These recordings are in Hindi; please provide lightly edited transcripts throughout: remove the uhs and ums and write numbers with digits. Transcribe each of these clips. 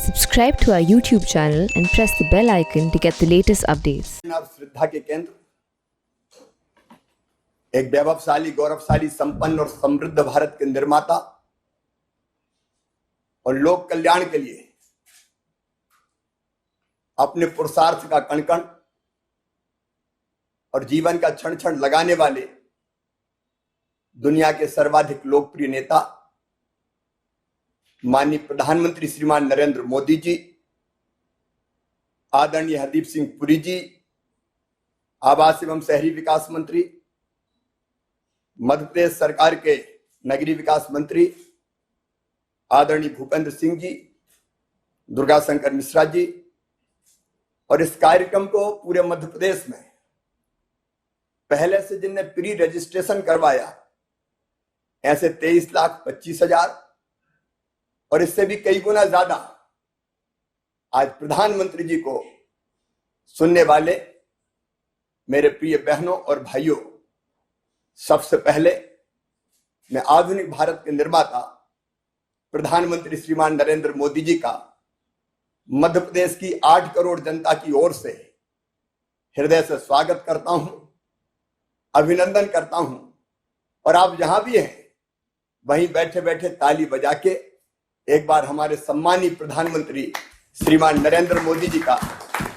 Subscribe to our YouTube channel and press the bell icon to get the latest updates. श्रद्धा के केंद्र, एक वैभवशाली, गौरवशाली, संपन्न और समृद्ध भारत के निर्माता और लोक कल्याण के लिए अपने पुरुषार्थ का कण कण और जीवन का क्षण क्षण लगाने वाले दुनिया के सर्वाधिक लोकप्रिय नेता माननीय प्रधानमंत्री श्रीमान नरेंद्र मोदी जी, आदरणीय हरदीप सिंह पुरी जी, आवास एवं शहरी विकास मंत्री, मध्य प्रदेश सरकार के नगरीय विकास मंत्री आदरणीय भूपेंद्र सिंह जी, दुर्गा शंकर मिश्रा जी, और इस कार्यक्रम को पूरे मध्य प्रदेश में पहले से जिनने प्री रजिस्ट्रेशन करवाया ऐसे 23,25,000 और इससे भी कई गुना ज्यादा आज प्रधानमंत्री जी को सुनने वाले मेरे प्रिय बहनों और भाइयों, सबसे पहले मैं आधुनिक भारत के निर्माता प्रधानमंत्री श्रीमान नरेंद्र मोदी जी का मध्य प्रदेश की 8 करोड़ जनता की ओर से हृदय से स्वागत करता हूं, अभिनंदन करता हूं। और आप जहां भी हैं वहीं बैठे बैठे ताली बजा के एक बार हमारे सम्मानीय प्रधानमंत्री श्रीमान नरेंद्र मोदी जी का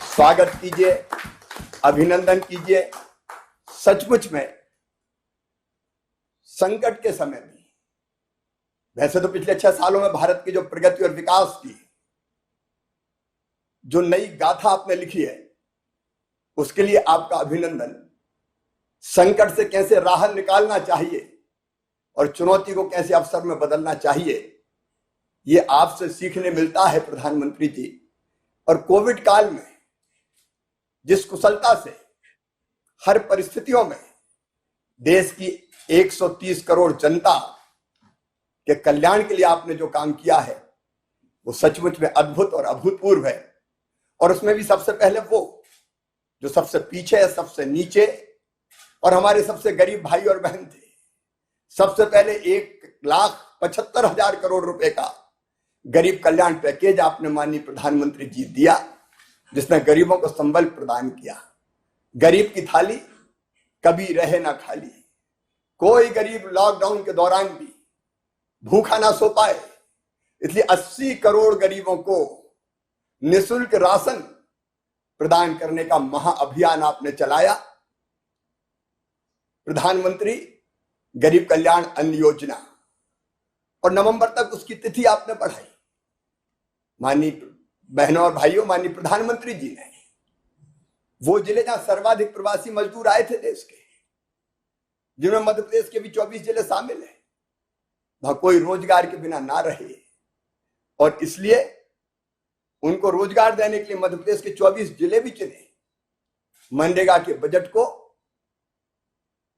स्वागत कीजिए, अभिनंदन कीजिए। सचमुच में संकट के समय में, वैसे तो पिछले 6 सालों में भारत की जो प्रगति और विकास की जो नई गाथा आपने लिखी है, उसके लिए आपका अभिनंदन। संकट से कैसे राह निकालना चाहिए और चुनौती को कैसे अवसर में बदलना चाहिए, ये आपसे सीखने मिलता है प्रधानमंत्री जी। और कोविड काल में जिस कुशलता से हर परिस्थितियों में देश की 130 करोड़ जनता के कल्याण के लिए आपने जो काम किया है वो सचमुच में अद्भुत और अभूतपूर्व है। और उसमें भी सबसे पहले वो जो सबसे पीछे है, सबसे नीचे और हमारे सबसे गरीब भाई और बहन थे। सबसे पहले 1,75,000 करोड़ रुपए का गरीब कल्याण पैकेज आपने माननीय प्रधानमंत्री जी दिया, जिसने गरीबों को संबल प्रदान किया। गरीब की थाली कभी रहे ना खाली। कोई गरीब लॉकडाउन के दौरान भी भूखा ना सो पाए, इसलिए 80 करोड़ गरीबों को निःशुल्क राशन प्रदान करने का महाअभियान आपने चलाया। प्रधानमंत्री गरीब कल्याण अन्न योजना, और नवंबर तक उसकी तिथि आपने बढ़ाई। माननीय बहनों और भाइयों, माननीय प्रधानमंत्री जी ने वो जिले जहां सर्वाधिक प्रवासी मजदूर आए थे देश के, जिनमें मध्य प्रदेश के भी 24 जिले शामिल है, वहां कोई रोजगार के बिना ना रहे। और इसलिए उनको रोजगार देने के लिए मध्य प्रदेश के 24 जिले भी चुने। मनरेगा के बजट को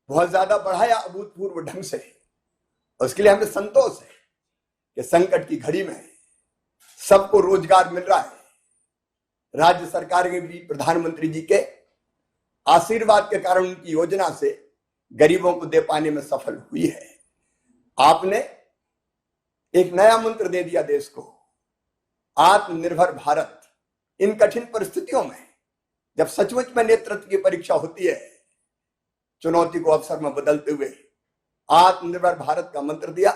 बहुत ज्यादा बढ़ाया अभूतपूर्व ढंग से। उसके लिए हमें संतोष है कि संकट की घड़ी में सबको रोजगार मिल रहा है। राज्य सरकार के भी प्रधानमंत्री जी के आशीर्वाद के कारण उनकी योजना से गरीबों को दे पाने में सफल हुई है। आपने एक नया मंत्र दे दिया देश को, आत्मनिर्भर भारत। इन कठिन परिस्थितियों में जब सचमुच में नेतृत्व की परीक्षा होती है, चुनौती को अवसर में बदलते हुए आत्मनिर्भर भारत का मंत्र दिया।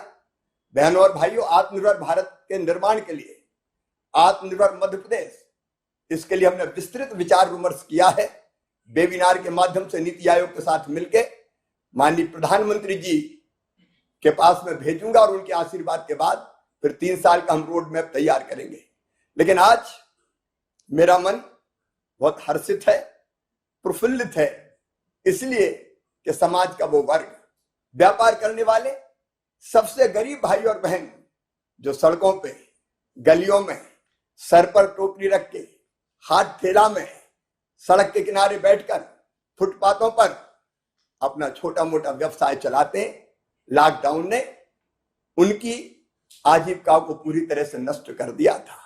बहनों और भाइयों, आत्मनिर्भर भारत के निर्माण के लिए आत्मनिर्भर मध्य प्रदेश, इसके लिए हमने विस्तृत विचार विमर्श किया है। वेबिनार के माध्यम से नीति आयोग के साथ मिलकर माननीय प्रधानमंत्री जी के पास में भेजूंगा और उनके आशीर्वाद के बाद फिर 3 साल का हम रोड मैप तैयार करेंगे। लेकिन आज मेरा मन बहुत हर्षित है, प्रफुल्लित है, इसलिए कि समाज का वो वर्ग, व्यापार करने वाले सबसे गरीब भाई और बहन जो सड़कों पे, गलियों में सर पर टोकरी रख के, हाथ ठेला में, सड़क के किनारे बैठकर, फुटपाथों पर अपना छोटा मोटा व्यवसाय चलाते हैं, लॉकडाउन ने उनकी आजीविका को पूरी तरह से नष्ट कर दिया था।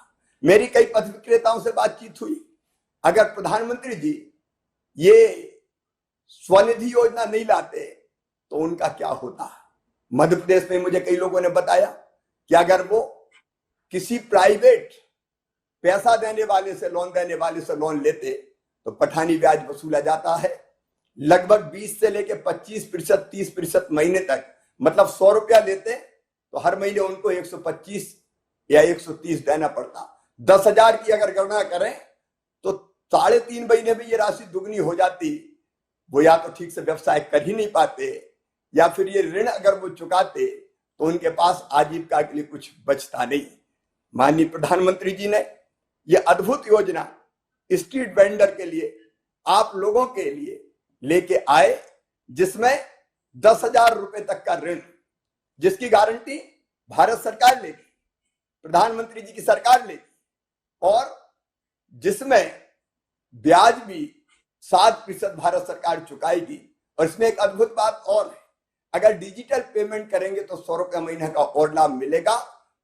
मेरी कई पथ विक्रेताओं से बातचीत हुई। अगर प्रधानमंत्री जी ये स्वनिधि योजना नहीं लाते तो उनका क्या होता। मध्य प्रदेश में मुझे कई लोगों ने बताया कि अगर वो किसी प्राइवेट पैसा देने वाले से लोन लेते तो पठानी ब्याज वसूला जाता है। लगभग 20 से लेकर 25%, 30% महीने तक, मतलब 100 रुपया लेते तो हर महीने उनको 125 या 130 देना पड़ता। 10,000 की अगर गणना करें तो 3.5 महीने में ये राशि दुगनी हो जाती। वो या तो ठीक से व्यवसाय कर ही नहीं पाते, या फिर ये ऋण अगर वो चुकाते तो उनके पास आजीविका के लिए कुछ बचता नहीं। माननीय प्रधानमंत्री जी ने ये अद्भुत योजना स्ट्रीट वेंडर के लिए, आप लोगों के लिए लेके आए, जिसमें 10,000 रुपए तक का ऋण, जिसकी गारंटी भारत सरकार लेगी, प्रधानमंत्री जी की सरकार लेगी, और जिसमें ब्याज भी 7% भारत सरकार चुकाएगी। और इसमें एक अद्भुत बात और है, अगर डिजिटल पेमेंट करेंगे तो 100 रुपया महीने का और लाभ मिलेगा,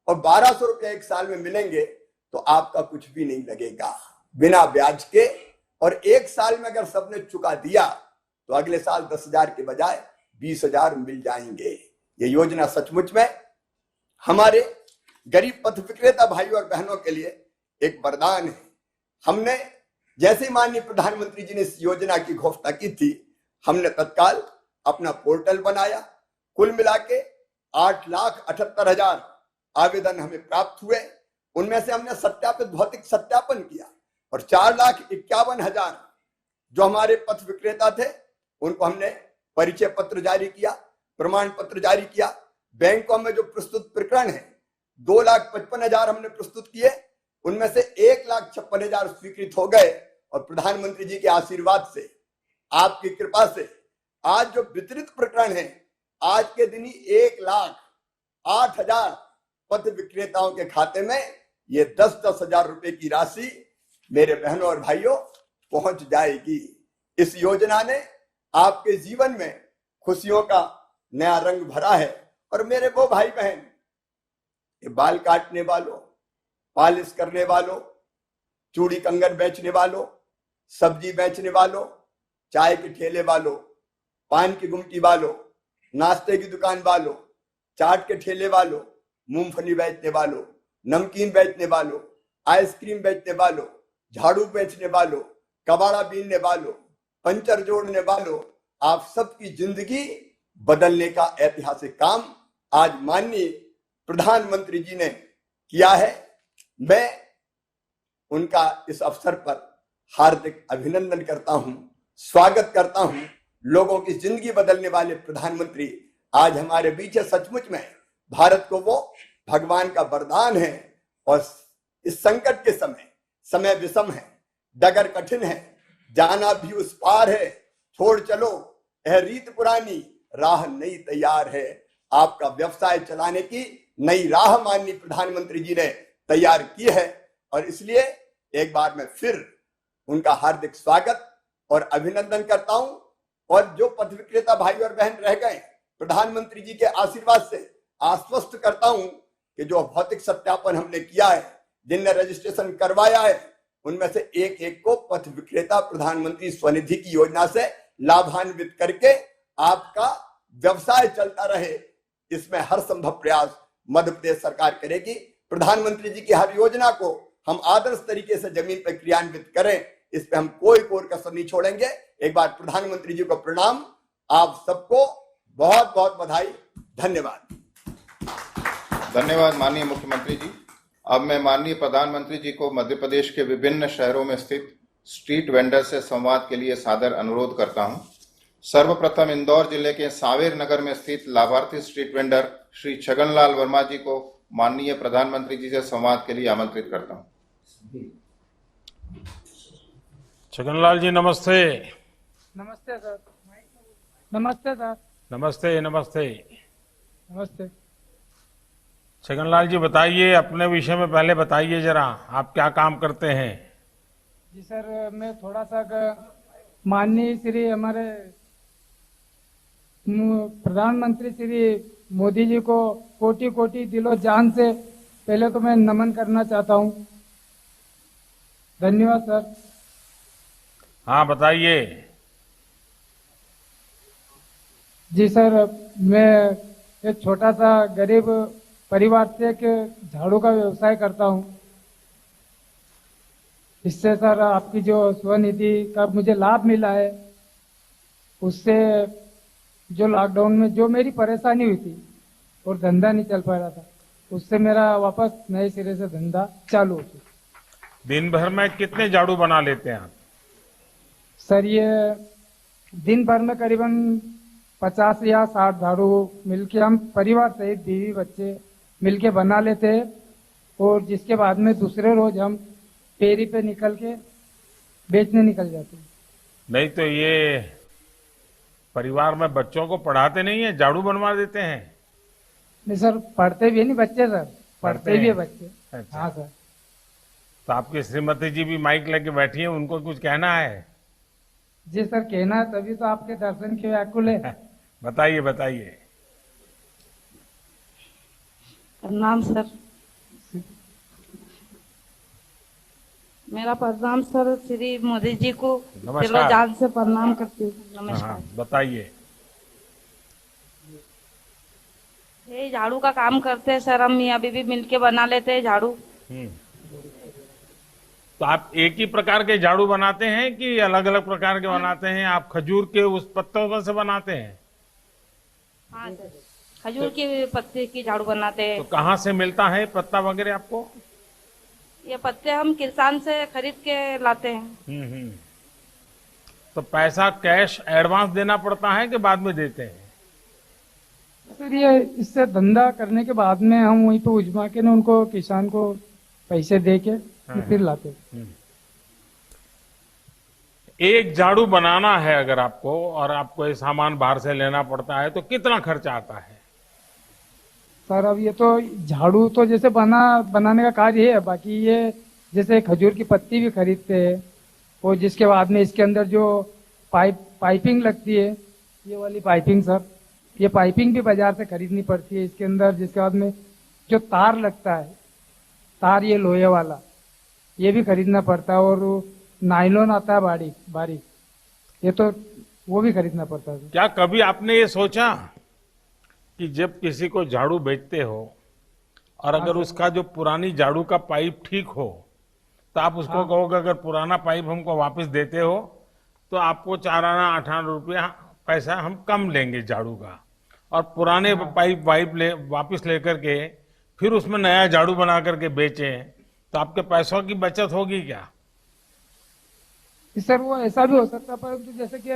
और 1200 रुपया एक साल में मिलेंगे तो आपका कुछ भी नहीं लगेगा, बिना ब्याज के। और एक साल में अगर सबने चुका दिया तो अगले साल 10,000 के बजाय 20,000 मिल जाएंगे। ये योजना सचमुच में हमारे गरीब पथ विक्रेता भाइयों और बहनों के लिए एक वरदान है। हमने जैसे माननीय प्रधानमंत्री जी ने इस योजना की घोषणा की थी, हमने तत्काल अपना पोर्टल बनाया। कुल मिला के 8,78,000 आवेदन हमें प्राप्त हुए। उनमें से हमने सत्यापित भौतिक सत्यापन किया, और 4,51,000 जो हमारे पथ विक्रेता थे उनको हमने परिचय पत्र जारी किया, प्रमाण पत्र जारी किया। बैंकों में जो प्रस्तुत प्रकरण है 2,55,000 हमने प्रस्तुत किए, उनमें से 1,56,000 स्वीकृत हो गए। और प्रधानमंत्री जी के आशीर्वाद से, आपकी कृपा से आज जो वितरित प्रकरण है, आज के दिन ही 1,08,000 पथ विक्रेताओं के खाते में ये 10,000 रुपए की राशि मेरे बहनों और भाइयों पहुंच जाएगी। इस योजना ने आपके जीवन में खुशियों का नया रंग भरा है। और मेरे वो भाई बहन, ये बाल काटने वालों, पॉलिश करने वालों, चूड़ी कंगन बेचने वालों, सब्जी बेचने वालों, चाय के ठेले वालों, पान की गुमटी वालों, नाश्ते की दुकान वालों, चाट के ठेले वालों, मूंगफली बेचने वालों, नमकीन बेचने वालों, आइसक्रीम बेचने वालों, झाड़ू बेचने वालों, कबाड़ा बीनने वालों, पंचर जोड़ने वालों, आप सबकी जिंदगी बदलने का ऐतिहासिक काम आज माननीय प्रधानमंत्री जी ने किया है। मैं उनका इस अवसर पर हार्दिक अभिनंदन करता हूं, स्वागत करता हूं। लोगों की जिंदगी बदलने वाले प्रधानमंत्री आज हमारे बीच है। सचमुच में भारत को वो भगवान का वरदान है। और इस संकट के समय विषम है, डगर कठिन है, जाना भी उस पार है, छोड़ चलो यह रीत पुरानी, राह नई तैयार है। आपका व्यवसाय चलाने की नई राह माननीय प्रधानमंत्री जी ने तैयार की है। और इसलिए एक बार मैं फिर उनका हार्दिक स्वागत और अभिनंदन करता हूं। और जो पथ विक्रेता भाई और बहन रह गए, प्रधानमंत्री जी के आशीर्वाद से आश्वस्त करता हूं कि जो भौतिक सत्यापन हमने किया है, जिनने रजिस्ट्रेशन करवाया है, उनमें से एक एक को पथ विक्रेता प्रधानमंत्री स्वनिधि की योजना से लाभान्वित करके आपका व्यवसाय चलता रहे, इसमें हर संभव प्रयास मध्य प्रदेश सरकार करेगी। प्रधानमंत्री जी की हर योजना को हम आदर्श तरीके से जमीन पर क्रियान्वित करें, इस पे हम कोई कोर कसर नहीं छोड़ेंगे। एक बार प्रधानमंत्री जी को प्रणाम, आप सबको बहुत बहुत बधाई, धन्यवाद। धन्यवाद माननीय मुख्यमंत्री जी। अब मैं माननीय प्रधानमंत्री जी को मध्य प्रदेश के विभिन्न शहरों में स्थित स्ट्रीट वेंडर से संवाद के लिए सादर अनुरोध करता हूं। सर्वप्रथम इंदौर जिले के सांवेर नगर में स्थित लाभार्थी स्ट्रीट वेंडर श्री छगनलाल वर्मा जी को माननीय प्रधानमंत्री जी से संवाद के लिए आमंत्रित करता हूं। छगनलाल जी नमस्ते। नमस्ते सर। नमस्ते सर। नमस्ते नमस्ते। नमस्ते। छगनलाल जी बताइए, अपने विषय में पहले बताइए जरा, आप क्या काम करते हैं? जी सर, मैं थोड़ा सा माननीय श्री हमारे प्रधानमंत्री श्री मोदी जी को कोटि कोटि दिलो जान से पहले तो मैं नमन करना चाहता हूं। धन्यवाद सर। हाँ बताइए। जी सर, मैं एक छोटा सा गरीब परिवार से एक झाड़ू का व्यवसाय करता हूं। इससे सर आपकी जो स्वनिधि का मुझे लाभ मिला है, उससे जो लॉकडाउन में जो मेरी परेशानी हुई थी और धंधा नहीं चल पा रहा था, उससे मेरा वापस नए सिरे से धंधा चालू हो चुका। दिन भर में कितने झाड़ू बना लेते हैं आप? सर ये दिन भर में करीबन 50 या 60 झाड़ू मिलके हम परिवार सहित बीवी बच्चे मिलके बना लेते हैं, और जिसके बाद में दूसरे रोज हम फेरी पे निकल के बेचने निकल जाते हैं। नहीं तो ये परिवार में बच्चों को पढ़ाते नहीं है, झाड़ू बनवा देते हैं? नहीं सर, पढ़ते भी है नहीं बच्चे सर, पढ़ते भी है बच्चे। अच्छा। हाँ सर। तो आपकी श्रीमती जी भी माइक लेके बैठी है, उनको कुछ कहना है? जी सर, कहना है, तभी तो आपके दर्शन के व्याकुल है। बताइए बताइए। प्रणाम सर। मेरा प्रणाम सर, श्री मोदी जी को नमस्कार। दिलो जान से प्रणाम करती हूँ। नमस्कार। हाँ, बताइए। ये झाड़ू का काम करते हैं सर, हम मियाँ बीवी मिलके बना लेते हैं झाड़ू। तो आप एक ही प्रकार के झाड़ू बनाते हैं कि अलग अलग प्रकार के बनाते हैं? आप खजूर के उस पत्तों में से बनाते हैं? हाँ सर, खजूर के पत्ते की झाड़ू बनाते हैं। तो कहाँ से मिलता है पत्ता वगैरह आपको? ये पत्ते हम किसान से खरीद के लाते हैं। तो पैसा कैश एडवांस देना पड़ता है कि बाद में देते हैं? सर ये इससे धंधा करने के बाद में हम वहीं पे उजमा के ना उनको किसान को पैसे दे के फिर लाते हैं। एक झाड़ू बनाना है अगर आपको, और आपको ये सामान बाहर से लेना पड़ता है, तो कितना खर्चा आता है? सर अब ये तो झाड़ू तो जैसे बनाने का कार्य है, बाकी ये जैसे खजूर की पत्ती भी खरीदते हैं, और जिसके बाद में इसके अंदर जो पाइपिंग लगती है, ये वाली पाइपिंग सर, ये पाइपिंग भी बाजार से खरीदनी पड़ती है इसके अंदर। जिसके बाद में जो तार लगता है, तार ये लोहे वाला, ये भी खरीदना पड़ता है, और नायलॉन आता है बारीक बारीक, ये तो वो भी खरीदना पड़ता है। क्या कभी आपने ये सोचा कि जब किसी को झाड़ू बेचते हो और अगर उसका जो पुरानी झाड़ू का पाइप ठीक हो, तो आप उसको कहोगे अगर पुराना पाइप हमको वापस देते हो तो आपको 4 आना 8 आना रुपया पैसा हम कम लेंगे झाड़ू का, और पुराने पाइप वापस लेकर के फिर उसमें नया झाड़ू बना करके बेचें, तो आपके पैसों की बचत होगी क्या? सर वो ऐसा भी हो सकता है, परंतु जैसे कि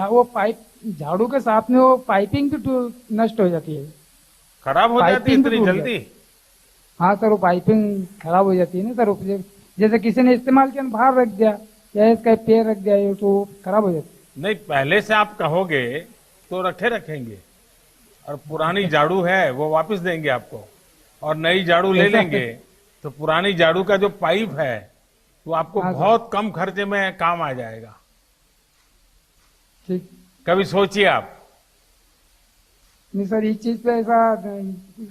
वो पाइप झाड़ू के साथ में वो पाइपिंग भी नष्ट हो जाती है, खराब हो जाती है पाइपिंग भी इतनी टूट जल्दी? हाँ सर, वो पाइपिंग खराब हो जाती है ना सर, जैसे किसी ने इस्तेमाल किया बाहर रख दिया या इसका पैर रख दिया, ये तो खराब हो जाती है। नहीं, पहले से आप कहोगे तो रखेंगे, और पुरानी झाड़ू है वो वापस देंगे आपको, और नई झाड़ू ले लेंगे, तो पुरानी झाड़ू का जो पाइप है वो आपको बहुत कम खर्चे में काम आ जाएगा। ठीक। कभी सोचिए आप। नहीं सर, इस चीज पे ऐसा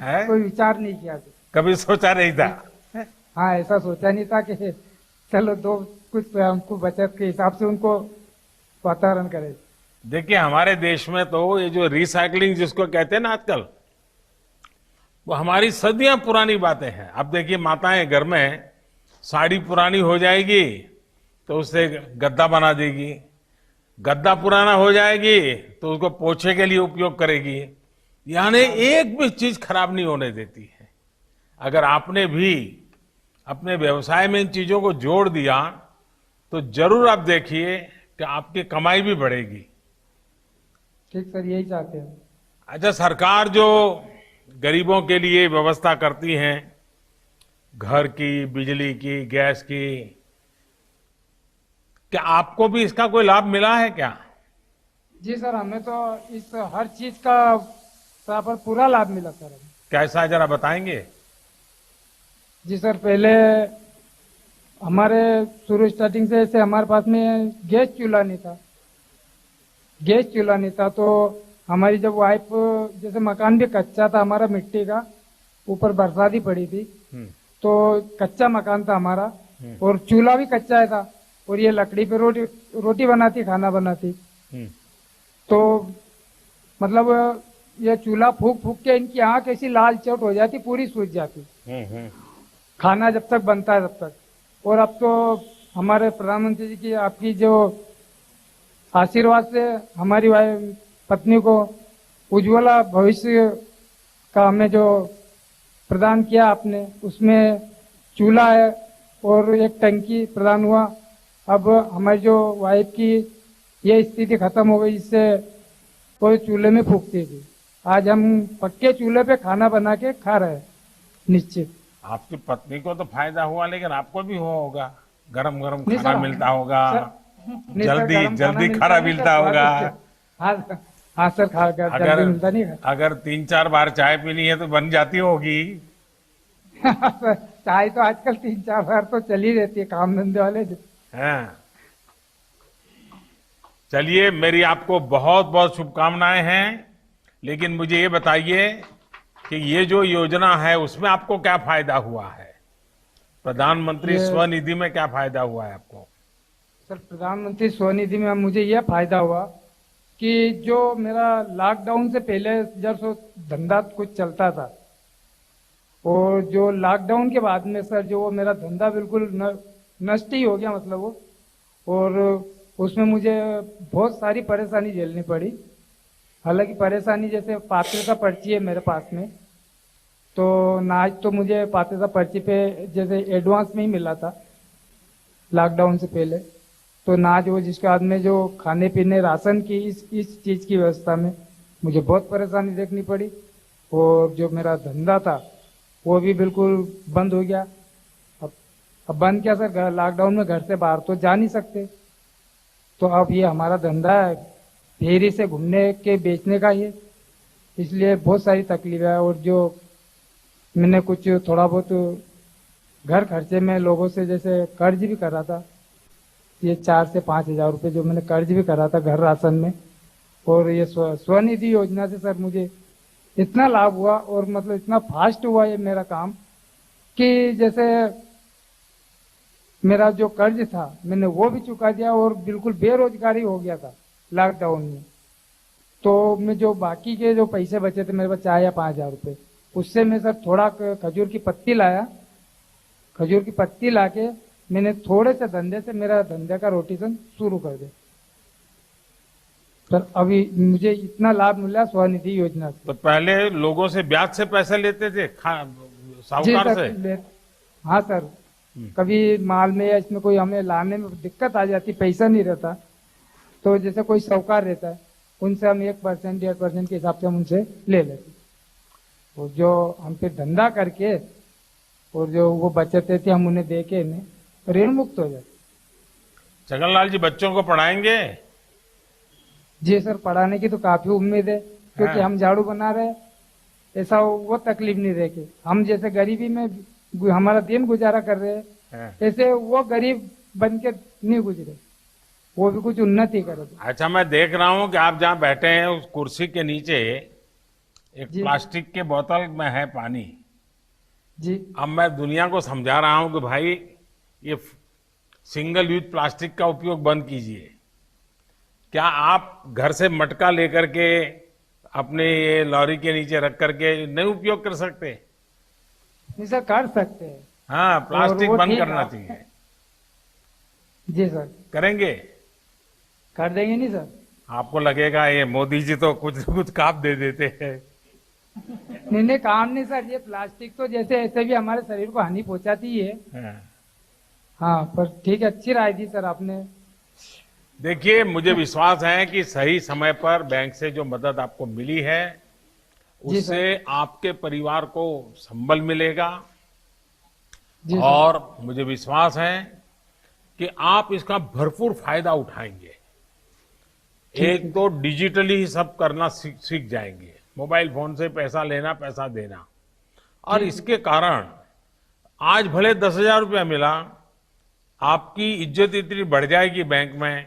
है? कोई विचार नहीं किया सर। कभी सोचा नहीं था? हाँ, ऐसा सोचा नहीं था कि चलो कुछ हमको बचत के हिसाब से उनको वातावरण करे। देखिए हमारे देश में तो ये जो रिसाइकलिंग जिसको कहते हैं ना आजकल, वो हमारी सदियां पुरानी बातें हैं। अब देखिए माताएं घर में साड़ी पुरानी हो जाएगी तो उससे गद्दा बना देगी, गद्दा पुराना हो जाएगी तो उसको पोछे के लिए उपयोग करेगी, यानी एक भी चीज खराब नहीं होने देती है। अगर आपने भी अपने व्यवसाय में इन चीजों को जोड़ दिया तो जरूर आप देखिए कि आपकी कमाई भी बढ़ेगी। ठीक सर, यही चाहते हैं। अच्छा, सरकार जो गरीबों के लिए व्यवस्था करती है, घर की, बिजली की, गैस की, क्या आपको भी इसका कोई लाभ मिला है क्या? जी सर, हमें तो इस हर चीज का पर पूरा लाभ मिला सर। कैसा जरा बताएंगे? जी सर, पहले हमारे शुरू स्टार्टिंग से ऐसे हमारे पास में गैस चूल्हा नहीं था, तो हमारी जब वाइफ, जैसे मकान भी कच्चा था हमारा मिट्टी का, ऊपर बरसाती पड़ी थी, तो कच्चा मकान था हमारा, और चूल्हा भी कच्चा था, और ये लकड़ी पे रोटी बनाती, खाना बनाती। तो मतलब ये चूल्हा फूक फूक के इनकी आंख ऐसी लाल चोट हो जाती, पूरी सूज जाती, खाना जब तक बनता है तब तक। और अब तो हमारे प्रधानमंत्री जी की आपकी जो आशीर्वाद से हमारी पत्नी को उज्ज्वला भविष्य का हमें जो प्रदान किया आपने, उसमें चूल्हा है और एक टंकी प्रदान हुआ। अब हमारी जो वाइफ की ये स्थिति खत्म हो गई, इससे कोई चूल्हे में फूकती थी। आज हम पक्के चूल्हे पे खाना बना के खा रहे हैं निश्चित। आपकी पत्नी को तो फायदा हुआ, लेकिन आपको भी हुआ होगा। गरम गरम नहीं खाना सर, मिलता होगा, नहीं सर, जल्दी गरम जल्दी खाना खाना नहीं मिलता सर, होगा। हाँ हाँ सर, खा कर जल्दी मिलता नहीं है। अगर 3-4 बार चाय पीनी है तो बन जाती होगी। सर, चाय तो आजकल 3-4 बार तो चली रहती है काम धंधे वाले। हाँ। चलिए, मेरी आपको बहुत बहुत शुभकामनाएं हैं। लेकिन मुझे ये बताइए कि ये जो योजना है उसमें आपको क्या फायदा हुआ है? प्रधानमंत्री स्वनिधि में क्या फायदा हुआ है आपको? सर, प्रधानमंत्री स्वनिधि में मुझे यह फायदा हुआ कि जो मेरा लॉकडाउन से पहले जब सो धंधा कुछ चलता था, और जो लॉकडाउन के बाद में सर जो वो मेरा धंधा बिल्कुल नष्ट ही हो गया, मतलब वो, और उसमें मुझे बहुत सारी परेशानी झेलनी पड़ी। हालांकि परेशानी जैसे पात्रता पर्ची है मेरे पास में, तो नाज तो मुझे पात्रता पर्ची पे जैसे एडवांस में ही मिला था लॉकडाउन से पहले, तो नाज वो जिसके बाद में जो खाने पीने राशन की इस चीज की व्यवस्था में मुझे बहुत परेशानी देखनी पड़ी। और जो मेरा धंधा था वो भी बिल्कुल बंद हो गया। अब बंद क्या सर, लॉकडाउन में घर से बाहर तो जा नहीं सकते, तो अब ये हमारा धंधा है फेरी से घूमने के बेचने का ही, इसलिए बहुत सारी तकलीफ है। और जो मैंने कुछ थोड़ा बहुत घर खर्चे में लोगों से जैसे कर्ज भी करा था, ये 4 से 5 हजार रुपये जो मैंने कर्ज भी करा था घर राशन में। और ये स्वनिधि योजना से सर मुझे इतना लाभ हुआ, और मतलब इतना फास्ट हुआ ये मेरा काम कि जैसे मेरा जो कर्ज था मैंने वो भी चुका दिया, और बिल्कुल बेरोजगारी हो गया था लॉकडाउन में। तो मैं जो बाकी के जो पैसे बचे थे मेरे पास 4 या 5 हजार रुपये, उससे मैं सर थोड़ा खजूर की पत्ती लाया। खजूर की पत्ती लाके मैंने थोड़े से धंधे से मेरा धंधे का रोटेशन शुरू कर दिया सर। अभी मुझे इतना लाभ मिला स्वनिधि योजना से। तो पहले लोगों से ब्याज से पैसे लेते थे साहूकार से? हाँ सर, कभी माल में या इसमें कोई हमें लाने में दिक्कत आ जाती, पैसा नहीं रहता, तो जैसे कोई साहूकार रहता है उनसे हम 1% 1.5% के हिसाब से हम उनसे ले लेते, और जो हम पे धंधा करके और जो वो बचते थे हम उन्हें दे के ऋण मुक्त हो जाते। छगनलाल जी, बच्चों को पढ़ाएंगे? जी सर, पढ़ाने की तो काफी उम्मीद है, क्योंकि हम झाड़ू बना रहे, ऐसा वो तकलीफ नहीं रहे कि हम जैसे गरीबी में हमारा दिन गुजारा कर रहे हैं, ऐसे वो गरीब बन के नहीं गुजरे, वो भी कुछ उन्नति करे। अच्छा, मैं देख रहा हूँ कि आप जहाँ बैठे हैं उस कुर्सी के नीचे एक प्लास्टिक के बोतल में है पानी जी। अब मैं दुनिया को समझा रहा हूँ कि भाई ये सिंगल यूज प्लास्टिक का उपयोग बंद कीजिए। क्या आप घर से मटका लेकर के अपने ये लॉरी के नीचे रख करके नहीं उपयोग कर सकते? नहीं सर, कर सकते हैं। हाँ, प्लास्टिक बंद करना चाहिए। जी सर। करेंगे? कर देंगे नहीं सर? आपको लगेगा ये मोदी जी तो कुछ कुछ काम दे देते हैं। नहीं, काम नहीं सर, ये प्लास्टिक तो जैसे ऐसे भी हमारे शरीर को हानि पहुंचाती है। हाँ, पर ठीक है, अच्छी राय दी सर आपने। देखिए, मुझे विश्वास है कि सही समय पर बैंक से जो मदद आपको मिली है उससे आपके परिवार को संबल मिलेगा, और मुझे विश्वास है कि आप इसका भरपूर फायदा उठाएंगे। एक तो डिजिटली ही सब करना सीख जाएंगे, मोबाइल फोन से पैसा लेना, पैसा देना, और इसके कारण आज भले 10,000 रुपया मिला, आपकी इज्जत इतनी बढ़ जाएगी बैंक में।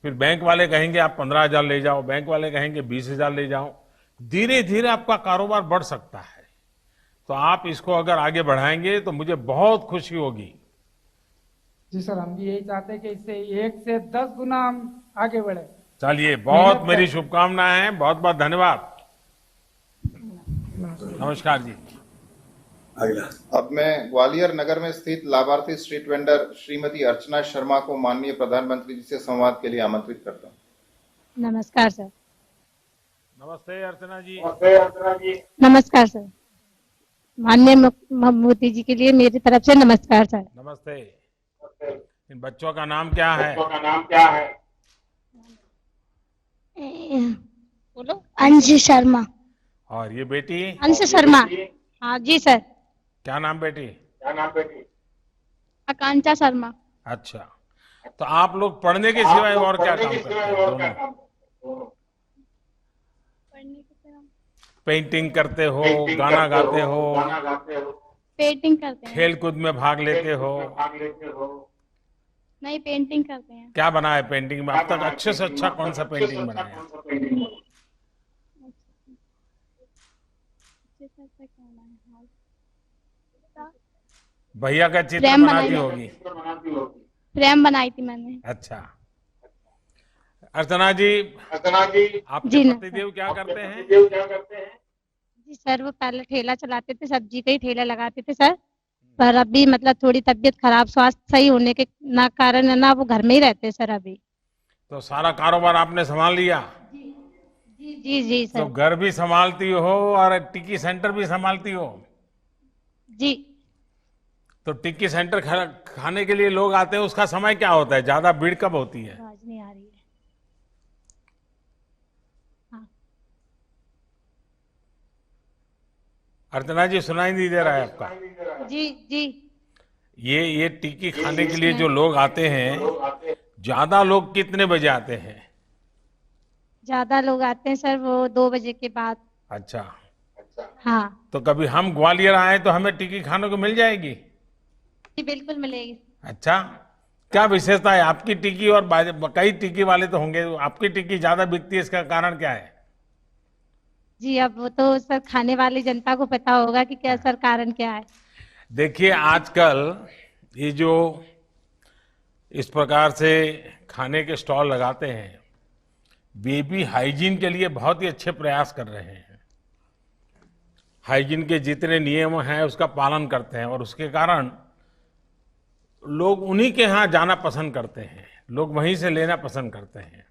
फिर बैंक वाले कहेंगे आप 15,000 ले जाओ, बैंक वाले कहेंगे 20,000 ले जाओ। धीरे धीरे आपका कारोबार बढ़ सकता है। तो आप इसको अगर आगे बढ़ाएंगे तो मुझे बहुत खुशी होगी। जी सर, हम भी यही चाहते हैं कि इससे 1 से 10 गुना हम आगे बढ़े। चलिए, बहुत मेरी शुभकामनाएं हैं। बहुत बहुत धन्यवाद। नमस्कार जी। अगला। अब मैं ग्वालियर नगर में स्थित लाभार्थी स्ट्रीट वेंडर श्रीमती अर्चना शर्मा को माननीय प्रधानमंत्री जी से संवाद के लिए आमंत्रित करता हूँ। नमस्कार सर। नमस्ते अर्चना जी। नमस्कार सर। माननीय मोदी जी के लिए मेरी तरफ से नमस्कार सर। नमस्ते। इन बच्चों का नाम क्या है? बोलो। अंश शर्मा। और ये बेटी? अंश शर्मा। हाँ जी सर। क्या नाम बेटी? आकांक्षा शर्मा। अच्छा, तो आप लोग पढ़ने के सिवाय और क्या काम करते हैं दोनों? पेंटिंग करते हो, गाना गाते हो, पेंटिंग करते हैं। खेल कूद में भाग लेते हो? नहीं, पेंटिंग करते हैं। क्या बना है पेंटिंग में अब तक? अच्छे से अच्छा कौन सा पेंटिंग बनाया? भैया का चित्र फ्रेम बनाती बनाई होगी। फ्रेम बनाई थी मैंने। अच्छा, अर्चना जी, आपके जी पतिदेव क्या करते हैं? जी सर, वो पहले ठेला चलाते थे, सब्जी का ही ठेला लगाते थे सर। पर अभी मतलब थोड़ी तबीयत खराब, स्वास्थ्य सही होने के ना कारण है ना, वो घर में ही रहते हैं सर अभी। तो सारा कारोबार आपने संभाल लिया? जी जी जी तो सर। घर भी संभालती हो और टिक्की सेंटर भी संभालती हो? जी। तो टिक्की सेंटर खाने के लिए लोग आते हैं, उसका समय क्या होता है? ज्यादा भीड़ कब होती है? आवाज नहीं आ रही है। हाँ। अर्चना जी, सुनाई नहीं दे रहा है आपका? जी जी। ये टिक्की खाने के लिए जो लोग आते हैं, ज्यादा लोग कितने बजे आते हैं? ज्यादा लोग आते हैं सर वो 2 बजे के बाद। अच्छा, हाँ तो कभी हम ग्वालियर आए तो हमें टिक्की खाने को मिल जाएगी? जी, बिल्कुल मिलेगी। अच्छा, क्या विशेषता है आपकी टिक्की? और कई टिक्की वाले तो होंगे, आपकी टिक्की ज्यादा बिकती है, इसका कारण क्या है? जी, अब वो तो सर खाने वाली जनता को पता होगा कि क्या सर कारण क्या है। देखिए, आजकल ये जो इस प्रकार से खाने के स्टॉल लगाते हैं, वे भी हाइजीन के लिए बहुत ही अच्छे प्रयास कर रहे हैं। हाइजीन के जितने नियम हैं उसका पालन करते हैं और उसके कारण लोग उन्हीं के यहाँ जाना पसंद करते हैं, लोग वहीं से लेना पसंद करते हैं।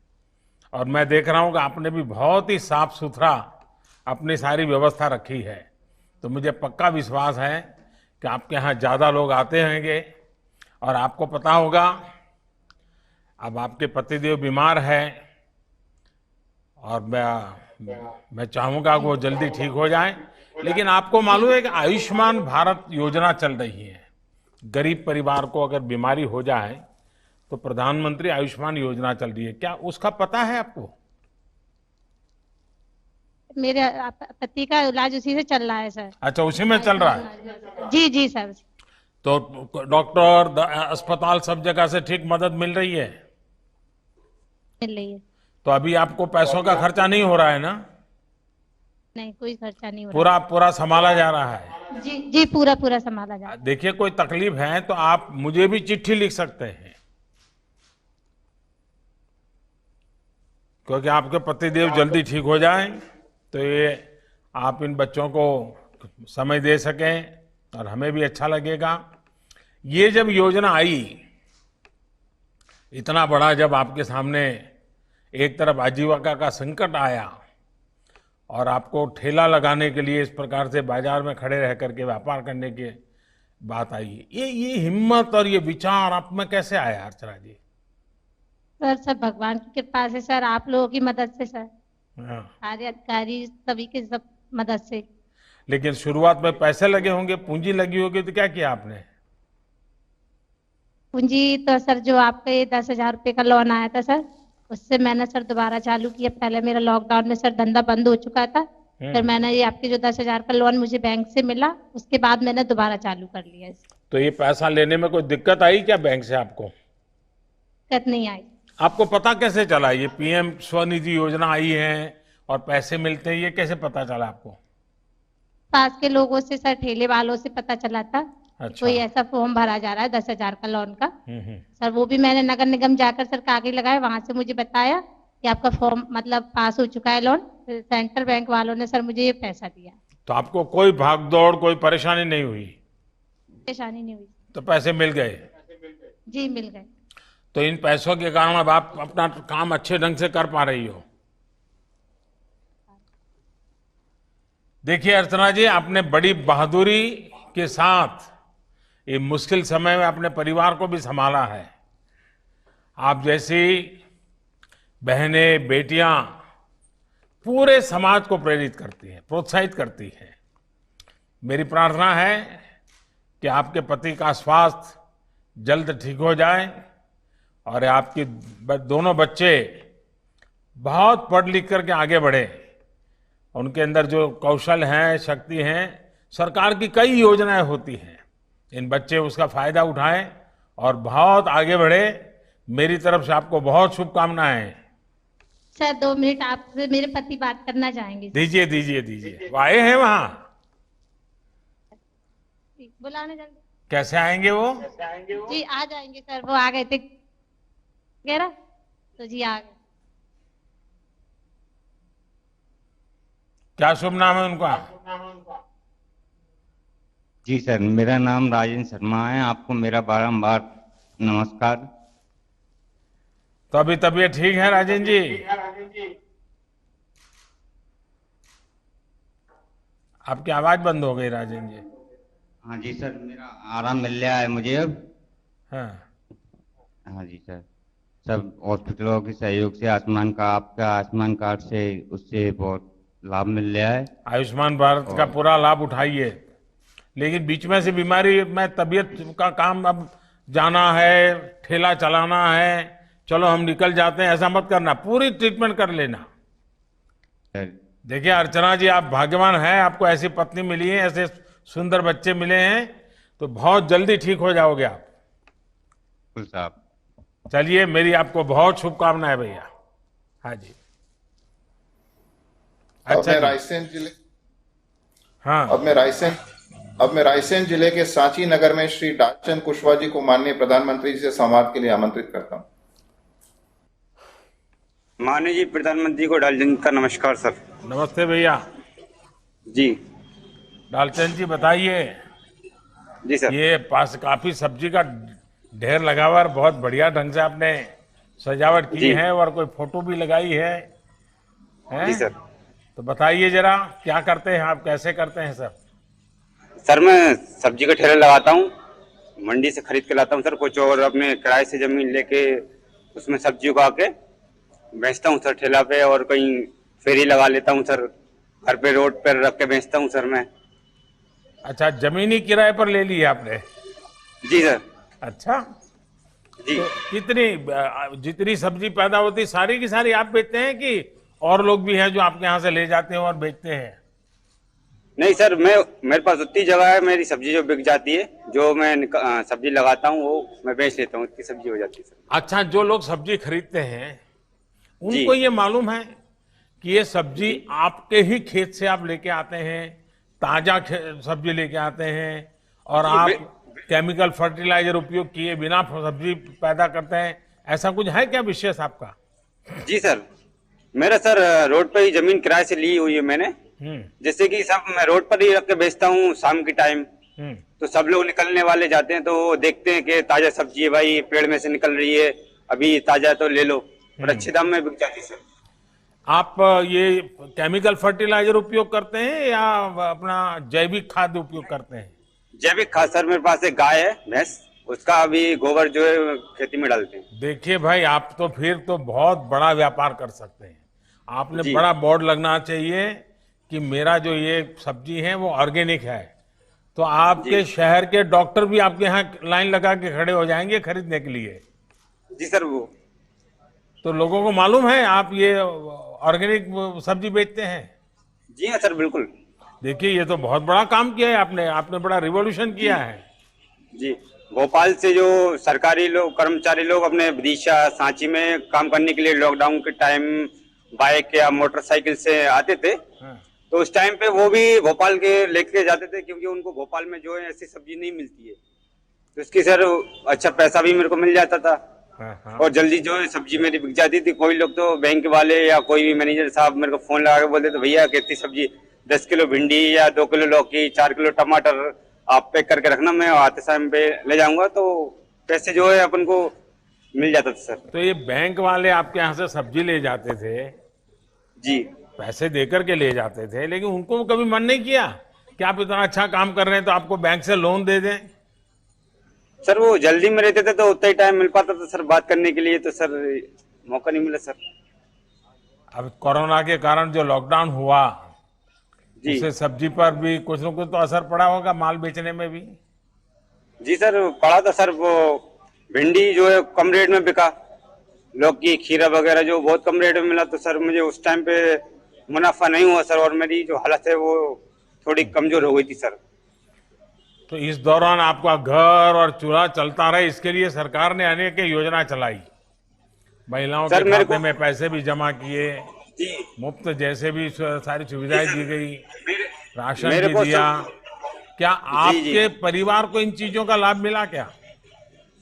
और मैं देख रहा हूँ कि आपने भी बहुत ही साफ सुथरा अपनी सारी व्यवस्था रखी है, तो मुझे पक्का विश्वास है कि आपके यहाँ ज़्यादा लोग आते होंगे। और आपको पता होगा, अब आपके पतिदेव बीमार है और मैं चाहूँगा कि वो जल्दी ठीक हो जाए। लेकिन आपको मालूम है कि आयुष्मान भारत योजना चल रही है। गरीब परिवार को अगर बीमारी हो जाए तो प्रधानमंत्री आयुष्मान योजना चल रही है, क्या उसका पता है आपको? मेरे पति का इलाज उसी से चल रहा है सर। अच्छा, उसी में चल रहा है? जी जी सर। तो डॉक्टर, अस्पताल, सब जगह से ठीक मदद मिल रही है? मिल रही है। तो अभी आपको पैसों का खर्चा नहीं हो रहा है ना? नहीं, कोई खर्चा नहीं हो रहा। पूरा संभाला जा रहा है? जी जी, पूरा संभाला जा रहा है। देखिए, कोई तकलीफ है तो आप मुझे भी चिट्ठी लिख सकते हैं, क्योंकि आपके पतिदेव जल्दी ठीक हो जाएं तो ये आप इन बच्चों को समय दे सकें और हमें भी अच्छा लगेगा। ये जब योजना आई, इतना बड़ा जब आपके सामने एक तरफ आजीविका का संकट आया और आपको ठेला लगाने के लिए इस प्रकार से बाजार में खड़े रह करके व्यापार करने की बात आई, ये हिम्मत और ये विचार आप में कैसे आया अर्चना जी? सर सब भगवान की कृपा से सर, आप लोगों की मदद से सर, हाँ। सारे अधिकारी सभी के सब मदद से। लेकिन शुरुआत में पैसे लगे होंगे, पूंजी लगी होगी, तो क्या किया आपने? पूंजी तो सर जो आपके 10,000 रुपये का लोन आया था सर, उससे मैंने सर दोबारा चालू किया। पहले मेरा लॉकडाउन में सर धंधा बंद हो चुका था, फिर मैंने ये आपके जो 10,000 का लोन मुझे बैंक से मिला, उसके बाद मैंने दोबारा चालू कर लिया। तो ये पैसा लेने में कोई दिक्कत आई क्या बैंक से आपको? दिक्कत नहीं आई। आपको पता कैसे चला ये पीएम स्वनिधि योजना आई है और पैसे मिलते हैं, ये कैसे पता चला आपको? पास के लोगों से सर, ठेले वालों से पता चला था। अच्छा। कोई ऐसा फॉर्म भरा जा रहा है 10,000 का लोन का। सर वो भी मैंने नगर निगम जाकर सर कागज लगाए, वहां से मुझे बताया कि आपका फॉर्म मतलब पास हो चुका है लोन। सेंट्रल बैंक वालों ने सर मुझे ये पैसा दिया। तो आपको कोई भागदौड़, कोई परेशानी नहीं हुई? परेशानी नहीं हुई। तो पैसे मिल गए? जी मिल गए। तो इन पैसों के कारण अब आप अपना काम अच्छे ढंग से कर पा रही हो। देखिए अर्चना जी, आपने बड़ी बहादुरी के साथ ये मुश्किल समय में अपने परिवार को भी संभाला है। आप जैसी बहनें, बेटियां पूरे समाज को प्रेरित करती हैं, प्रोत्साहित करती हैं। मेरी प्रार्थना है कि आपके पति का स्वास्थ्य जल्द ठीक हो जाए और आपके दोनों बच्चे बहुत पढ़ लिख करके आगे बढ़े। उनके अंदर जो कौशल हैं, शक्ति हैं, सरकार की कई योजनाएं होती हैं, इन बच्चे उसका फायदा उठाएं और बहुत आगे बढ़े। मेरी तरफ से आपको बहुत शुभकामनाएं। सर 2 मिनट आपसे मेरे पति बात करना चाहेंगे। दीजिए दीजिए दीजिए, वो आए हैं वहां? बुलाने जल्दी। कैसे आएंगे वो? जी आ जाएंगे सर, वो आ गए थे वगैरह, तो जी आ गए। क्या शुभ नाम है उनका? जी सर, मेरा नाम राजेंद्र शर्मा है। आपको मेरा बारंबार नमस्कार। तो अभी तबीयत ठीक है राजेंद्र जी? आपकी आवाज बंद हो गई राजेंद्र जी। हाँ जी सर, मेरा आराम मिल रहा है मुझे अब। हाँ हाँ जी सर, सब हॉस्पिटलों के सहयोग से, आपका आयुष्मान कार्ड से, उससे बहुत लाभ मिल रहा है। आयुष्मान भारत का पूरा लाभ उठाइए, लेकिन बीच में से बीमारी में तबीयत का काम अब जाना है, ठेला चलाना है, चलो हम निकल जाते हैं, ऐसा मत करना। पूरी ट्रीटमेंट कर लेना। सर देखिए अर्चना जी, आप भाग्यवान हैं, आपको ऐसी पत्नी मिली है, ऐसे सुंदर बच्चे मिले हैं, तो बहुत जल्दी ठीक हो जाओगे आप। बिल्कुल साहब। चलिए, मेरी आपको बहुत शुभकामनाएं भैया। हाँ जी। अच्छा, जी। रायसेन जिले हाँ, अब मैं रायसेन जिले के सांची नगर में श्री डालचंद कुशवाहा जी को माननीय प्रधानमंत्री जी से संवाद के लिए आमंत्रित करता हूँ। माननीय जी प्रधानमंत्री को डालचंद का नमस्कार सर। नमस्ते भैया। जी डालचंद जी बताइए। जी सर। ये पास काफी सब्जी का ढेर लगा हुआ है, बहुत बढ़िया ढंग से आपने सजावट की है और कोई फोटो भी लगाई है, हैं? जी सर। तो बताइए जरा, क्या करते हैं आप, कैसे करते हैं सर? सर मैं सब्जी का ठेला लगाता हूँ, मंडी से खरीद के लाता हूँ सर कुछ, और अपने किराए से जमीन लेके उसमें सब्जी उगा के बेचता हूँ सर ठेला पे, और कहीं फेरी लगा लेता हूँ सर, घर पे रोड पर रख के बेचता हूँ सर मैं। अच्छा, जमीनी किराए पर ले ली है आपने? जी सर। अच्छा जी तो जितनी सब्जी पैदा होती सारी की सारी आप बेचते हैं कि और लोग भी हैं जो आपके यहाँ से ले जाते हैं और बेचते हैं? नहीं सर, मेरे पास उतनी जगह है, मेरी सब्जी जो बिक जाती है, जो मैं सब्जी लगाता हूँ वो मैं बेच लेता हूँ, इतनी सब्जी हो जाती है सर। अच्छा, जो लोग सब्जी खरीदते हैं उनको ये मालूम है कि ये सब्जी आपके ही खेत से आप लेके आते हैं, ताजा सब्जी लेके आते हैं, और आप केमिकल फर्टिलाइजर उपयोग किए बिना सब्जी पैदा करते हैं, ऐसा कुछ है क्या विशेष आपका? जी सर, मेरा सर रोड पर ही जमीन किराए से ली हुई है मैंने, जैसे कि सब मैं रोड पर ही रख के बेचता हूँ शाम के टाइम, तो सब लोग निकलने वाले जाते हैं तो वो देखते हैं कि ताजा सब्जी है भाई, पेड़ में से निकल रही है, अभी ताजा तो ले लो, और अच्छे दाम में बिक जाती है सर। आप ये केमिकल फर्टिलाइजर उपयोग करते हैं या अपना जैविक खाद उपयोग करते हैं? जैविक खाद सर, मेरे पास एक गाय है भैंस, उसका अभी गोबर जो है खेती में डालते हैं। देखिए भाई, आप तो फिर तो बहुत बड़ा व्यापार कर सकते हैं। आपने बड़ा बोर्ड लगना चाहिए कि मेरा जो ये सब्जी है वो ऑर्गेनिक है, तो आपके शहर के डॉक्टर भी आपके यहाँ लाइन लगा के खड़े हो जाएंगे खरीदने के लिए। जी सर। वो तो लोगों को मालूम है आप ये ऑर्गेनिक सब्जी बेचते हैं? जी हाँ सर, बिल्कुल। देखिए, ये तो बहुत बड़ा काम किया है आपने बड़ा रिवॉल्यूशन किया है। जी, भोपाल से जो सरकारी लोग, कर्मचारी लोग अपने विदिशा, सांची में काम करने के लिए लॉकडाउन के टाइम बाइक या मोटरसाइकिल से आते थे, तो उस टाइम पे वो भी भोपाल के लेके जाते थे, क्योंकि उनको भोपाल में जो है ऐसी सब्जी नहीं मिलती है, तो इसकी सर अच्छा पैसा भी मेरे को मिल जाता था, और जल्दी जो है सब्जी मेरी बिक जाती थी। कोई लोग तो बैंक वाले या कोई भी मैनेजर साहब मेरे को फोन लगा के बोलते थे, भैया कितनी सब्जी 10 किलो भिंडी या 2 किलो लौकी, 4 किलो टमाटर आप पैक करके रखना, मैं आते समय पे ले जाऊंगा, तो पैसे जो है अपन को मिल जाता था सर। तो ये बैंक वाले आपके यहाँ से सब्जी ले जाते थे, जी पैसे देकर के ले जाते थे, लेकिन उनको कभी मन नहीं किया कि आप इतना अच्छा काम कर रहे हैं तो आपको बैंक से लोन दे दें? सर, वो जल्दी में रहते थे तो उतना ही टाइम मिल पाता था सर बात करने के लिए, तो सर मौका नहीं मिला सर। अब कोरोना के कारण जो लॉकडाउन हुआ, जी उससे सब्जी पर भी कुछ न कुछ तो असर पड़ा होगा, माल बेचने में भी? जी सर, पड़ा था सर। वो भिंडी जो है कम रेट में बिका, लौकी खीरा वगैरह जो बहुत कम रेट में मिला, तो सर मुझे उस टाइम पे मुनाफा नहीं हुआ सर, और मेरी जो हालत है वो थोड़ी कमजोर हो गई थी सर। तो इस दौरान आपका घर और चूल्हा चलता रहे, इसके लिए सरकार ने अनेक योजना चलाई, महिलाओं सर, के मेरे खाते को- में पैसे भी जमा किए, जी मुफ्त जैसे भी सारी सुविधाएं दी गई, राशन मेरे भी को दिया। क्या जी। आपके परिवार को इन चीजों का लाभ मिला क्या?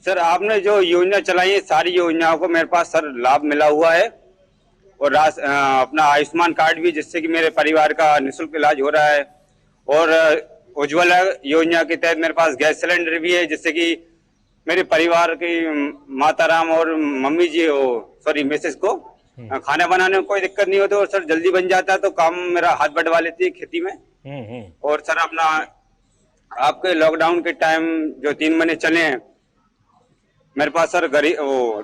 सर, आपने जो योजना चलाई है सारी योजनाओं को मेरे पास सर लाभ मिला हुआ है, और अपना आयुष्मान कार्ड भी, जिससे कि मेरे परिवार का निःशुल्क इलाज हो रहा है, और उज्ज्वला योजना के तहत मेरे पास गैस सिलेंडर भी है, जिससे कि मेरे परिवार की माताराम और मम्मी जी सॉरी मिसेस को खाना बनाने में कोई दिक्कत नहीं होती, और सर जल्दी बन जाता है, तो काम मेरा हाथ बढ़वा लेती है खेती में। और सर अपना आपके लॉकडाउन के टाइम जो 3 महीने चले हैं, मेरे पास सर गरीब वो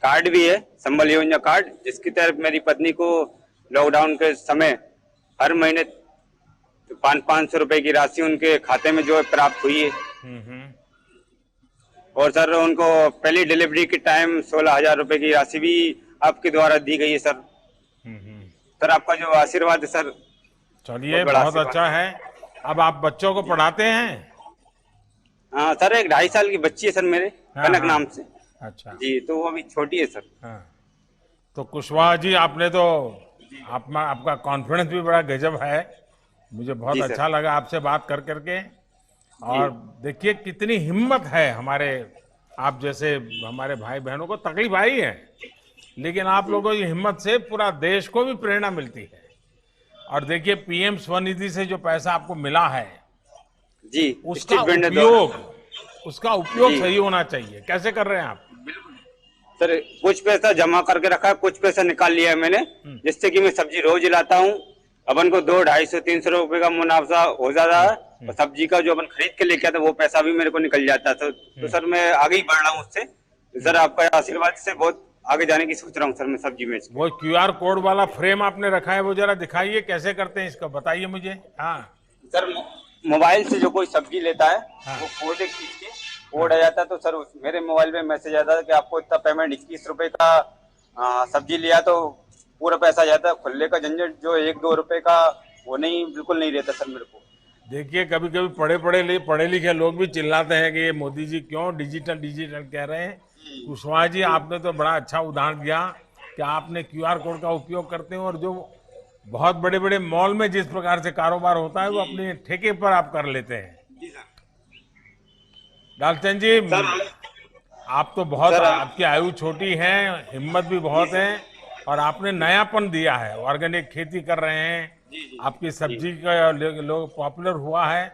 कार्ड भी है, संबल योजना कार्ड, जिसकी तहत मेरी पत्नी को लॉकडाउन के समय हर महीने 500 रुपए की राशि उनके खाते में जो है प्राप्त हुई है। और सर उनको पहली डिलीवरी के टाइम 16,000 रुपए की राशि भी आपके द्वारा दी गई है सर। सर आपका जो आशीर्वाद है सर, चलिए बड़ा बहुत अच्छा है। अब आप बच्चों को पढ़ाते हैं? हाँ सर, एक 2.5 साल की बच्ची है सर मेरे, हाँ, कनक हाँ। नाम से। अच्छा जी, तो वो अभी छोटी है सर। हाँ। तो कुशवाहा जी, आपने तो आपका कॉन्फिडेंस भी बड़ा गजब है, मुझे बहुत जी सर। अच्छा लगा आपसे बात कर करके। और देखिए कितनी हिम्मत है हमारे, आप जैसे हमारे भाई बहनों को तकलीफ आई है, लेकिन आप लोगों की हिम्मत से पूरा देश को भी प्रेरणा मिलती है। और देखिए पीएम स्वनिधि से जो पैसा आपको मिला है, जी उसका स्टेट बैंक उपयोग जी। सही होना चाहिए। कैसे कर रहे हैं आप? सर कुछ पैसा जमा करके रखा है, कुछ पैसा निकाल लिया है मैंने, जिससे कि मैं सब्जी रोज लाता हूँ। अपन को 200-250-300 रुपए का मुनाफा हो जाता है, और सब्जी का जो अपन खरीद के लेके आते हैं वो पैसा भी मेरे को निकल जाता है। तो सर मैं आगे ही बढ़ रहा हूँ उससे। सर आपका आशीर्वाद से बहुत आगे जाने की सोच रहा हूँ सर मैं सब्जी में। वो क्यूआर कोड वाला फ्रेम आपने रखा है, वो जरा दिखाइए कैसे करते हैं इसका, बताइए मुझे। हाँ सर मोबाइल से जो कोई सब्जी लेता है, हाँ। वो फोटो खींच के कोड आ जाता है, तो सर मेरे मोबाइल में मैसेज आता है कि आपको इतना पेमेंट 21 रुपए का सब्जी लिया, तो पूरा पैसा आ जाता है। खुले का झंझट जो 1-2 रुपए का वो नहीं, बिल्कुल नहीं रहता सर मेरे को। देखिए कभी कभी पढ़े लिखे लोग भी चिल्लाते हैं कि ये मोदी जी क्यों डिजिटल कह रहे हैं। कुशवाहा जी, आपने तो बड़ा अच्छा उदाहरण दिया कि आपने क्यूआर कोड का उपयोग करते हैं, और जो बहुत बड़े बड़े मॉल में जिस प्रकार से कारोबार होता है वो अपने ठेके पर आप कर लेते हैं। लालचंद जी, आप तो बहुत, आपकी आयु छोटी है, हिम्मत भी बहुत है, और आपने नयापन दिया है, ऑर्गेनिक खेती कर रहे हैं, आपकी सब्जी का लोग पॉपुलर हुआ है।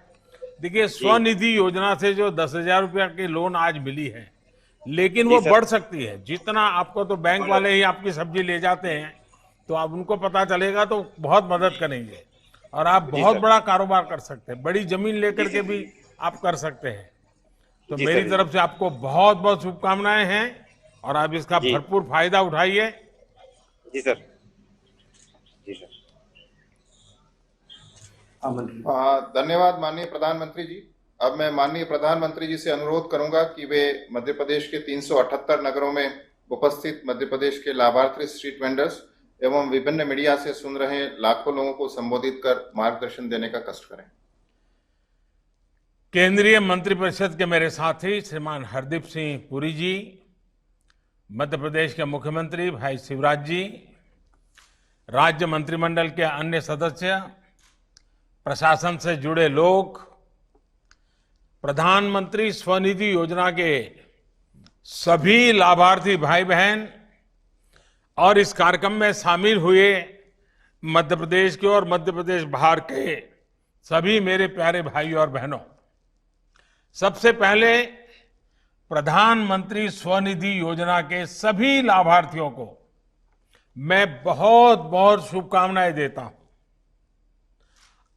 देखिए स्वनिधि योजना से जो 10,000 रुपया की लोन आज मिली है, लेकिन वो बढ़ सकती है। जितना आपको, तो बैंक वाले ही आपकी सब्जी ले जाते हैं, तो आप उनको पता चलेगा तो बहुत मदद करेंगे, और आप बहुत बड़ा कारोबार कर सकते हैं, बड़ी जमीन लेकर के भी आप कर सकते हैं। तो मेरी तरफ से आपको बहुत बहुत शुभकामनाएं हैं, और आप इसका भरपूर फायदा उठाइए। जी सर। जी सर। धन्यवाद माननीय प्रधानमंत्री जी। अब मैं माननीय प्रधानमंत्री जी से अनुरोध करूंगा कि वे मध्य प्रदेश के 378 नगरों में उपस्थित मध्य प्रदेश के लाभार्थी स्ट्रीट वेंडर्स एवं विभिन्न मीडिया से सुन रहे लाखों लोगों को संबोधित कर मार्गदर्शन देने का कष्ट करें। केंद्रीय मंत्रिपरिषद के मेरे साथी श्रीमान हरदीप सिंह पुरी जी, मध्य प्रदेश के मुख्यमंत्री भाई शिवराज जी, राज्य मंत्रिमंडल के अन्य सदस्य, प्रशासन से जुड़े लोग, प्रधानमंत्री स्वनिधि योजना के सभी लाभार्थी भाई बहन, और इस कार्यक्रम में शामिल हुए मध्य प्रदेश के और मध्य प्रदेश बाहर के सभी मेरे प्यारे भाई और बहनों, सबसे पहले प्रधानमंत्री स्वनिधि योजना के सभी लाभार्थियों को मैं बहुत बहुत शुभकामनाएं देता हूं।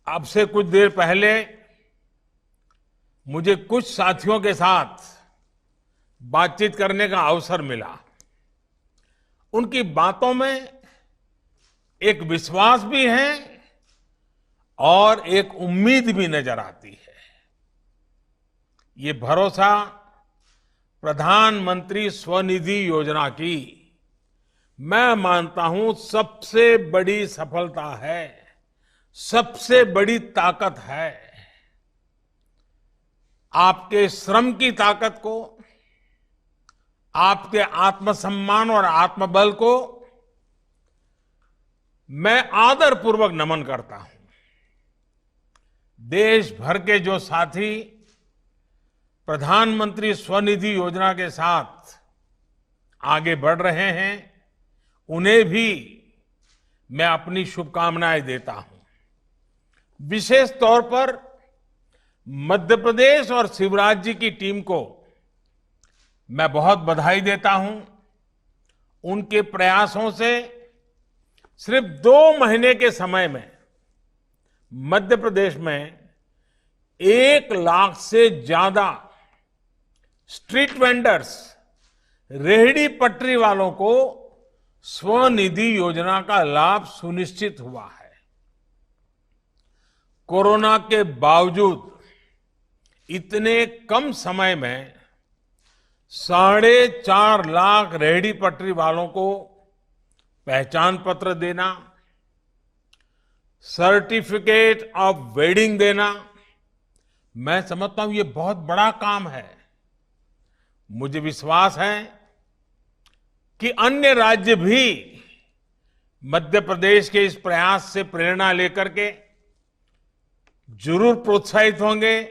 अब से कुछ देर पहले मुझे कुछ साथियों के साथ बातचीत करने का अवसर मिला। उनकी बातों में एक विश्वास भी है और एक उम्मीद भी नजर आती है। ये भरोसा प्रधानमंत्री स्वनिधि योजना की मैं मानता हूं सबसे बड़ी सफलता है, सबसे बड़ी ताकत है। आपके श्रम की ताकत को, आपके आत्मसम्मान और आत्मबल को मैं आदरपूर्वक नमन करता हूं। देश भर के जो साथी प्रधानमंत्री स्वनिधि योजना के साथ आगे बढ़ रहे हैं, उन्हें भी मैं अपनी शुभकामनाएं देता हूं। विशेष तौर पर मध्य प्रदेश और शिवराज जी की टीम को मैं बहुत बधाई देता हूं। उनके प्रयासों से सिर्फ 2 महीने के समय में मध्य प्रदेश में 1 लाख से ज्यादा स्ट्रीट वेंडर्स, रेहड़ी पटरी वालों को स्वनिधि योजना का लाभ सुनिश्चित हुआ है। कोरोना के बावजूद इतने कम समय में 4.5 लाख रेहड़ी पटरी वालों को पहचान पत्र देना, सर्टिफिकेट ऑफ वेडिंग देना, मैं समझता हूं ये बहुत बड़ा काम है। मुझे विश्वास है कि अन्य राज्य भी मध्य प्रदेश के इस प्रयास से प्रेरणा लेकर के जरूर प्रोत्साहित होंगे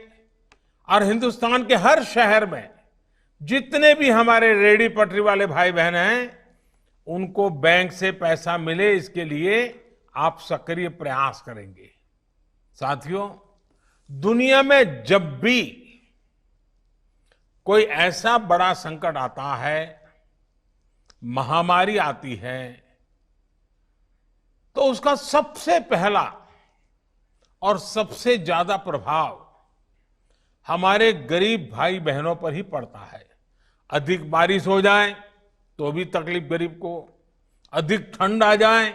और हिंदुस्तान के हर शहर में जितने भी हमारे रेहड़ी पटरी वाले भाई बहन हैं, उनको बैंक से पैसा मिले, इसके लिए आप सक्रिय प्रयास करेंगे। साथियों, दुनिया में जब भी कोई ऐसा बड़ा संकट आता है, महामारी आती है, तो उसका सबसे पहला और सबसे ज्यादा प्रभाव हमारे गरीब भाई बहनों पर ही पड़ता है। अधिक बारिश हो जाए तो भी तकलीफ गरीब को, अधिक ठंड आ जाए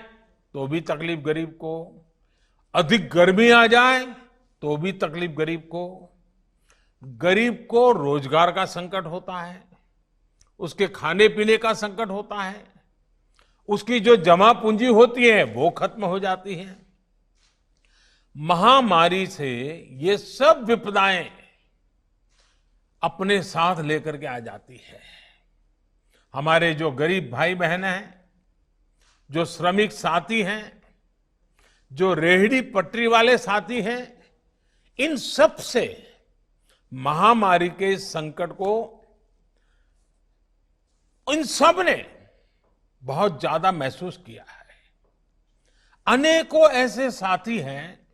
तो भी तकलीफ गरीब को, अधिक गर्मी आ जाए तो भी तकलीफ गरीब को रोजगार का संकट होता है, उसके खाने पीने का संकट होता है, उसकी जो जमा पूंजी होती है वो खत्म हो जाती है। महामारी से ये सब विपदाएं अपने साथ लेकर के आ जाती है। हमारे जो गरीब भाई बहन हैं, जो श्रमिक साथी हैं, जो रेहड़ी पटरी वाले साथी हैं, इन सब से महामारी के संकट को इन सब ने बहुत ज्यादा महसूस किया है। अनेकों ऐसे साथी हैं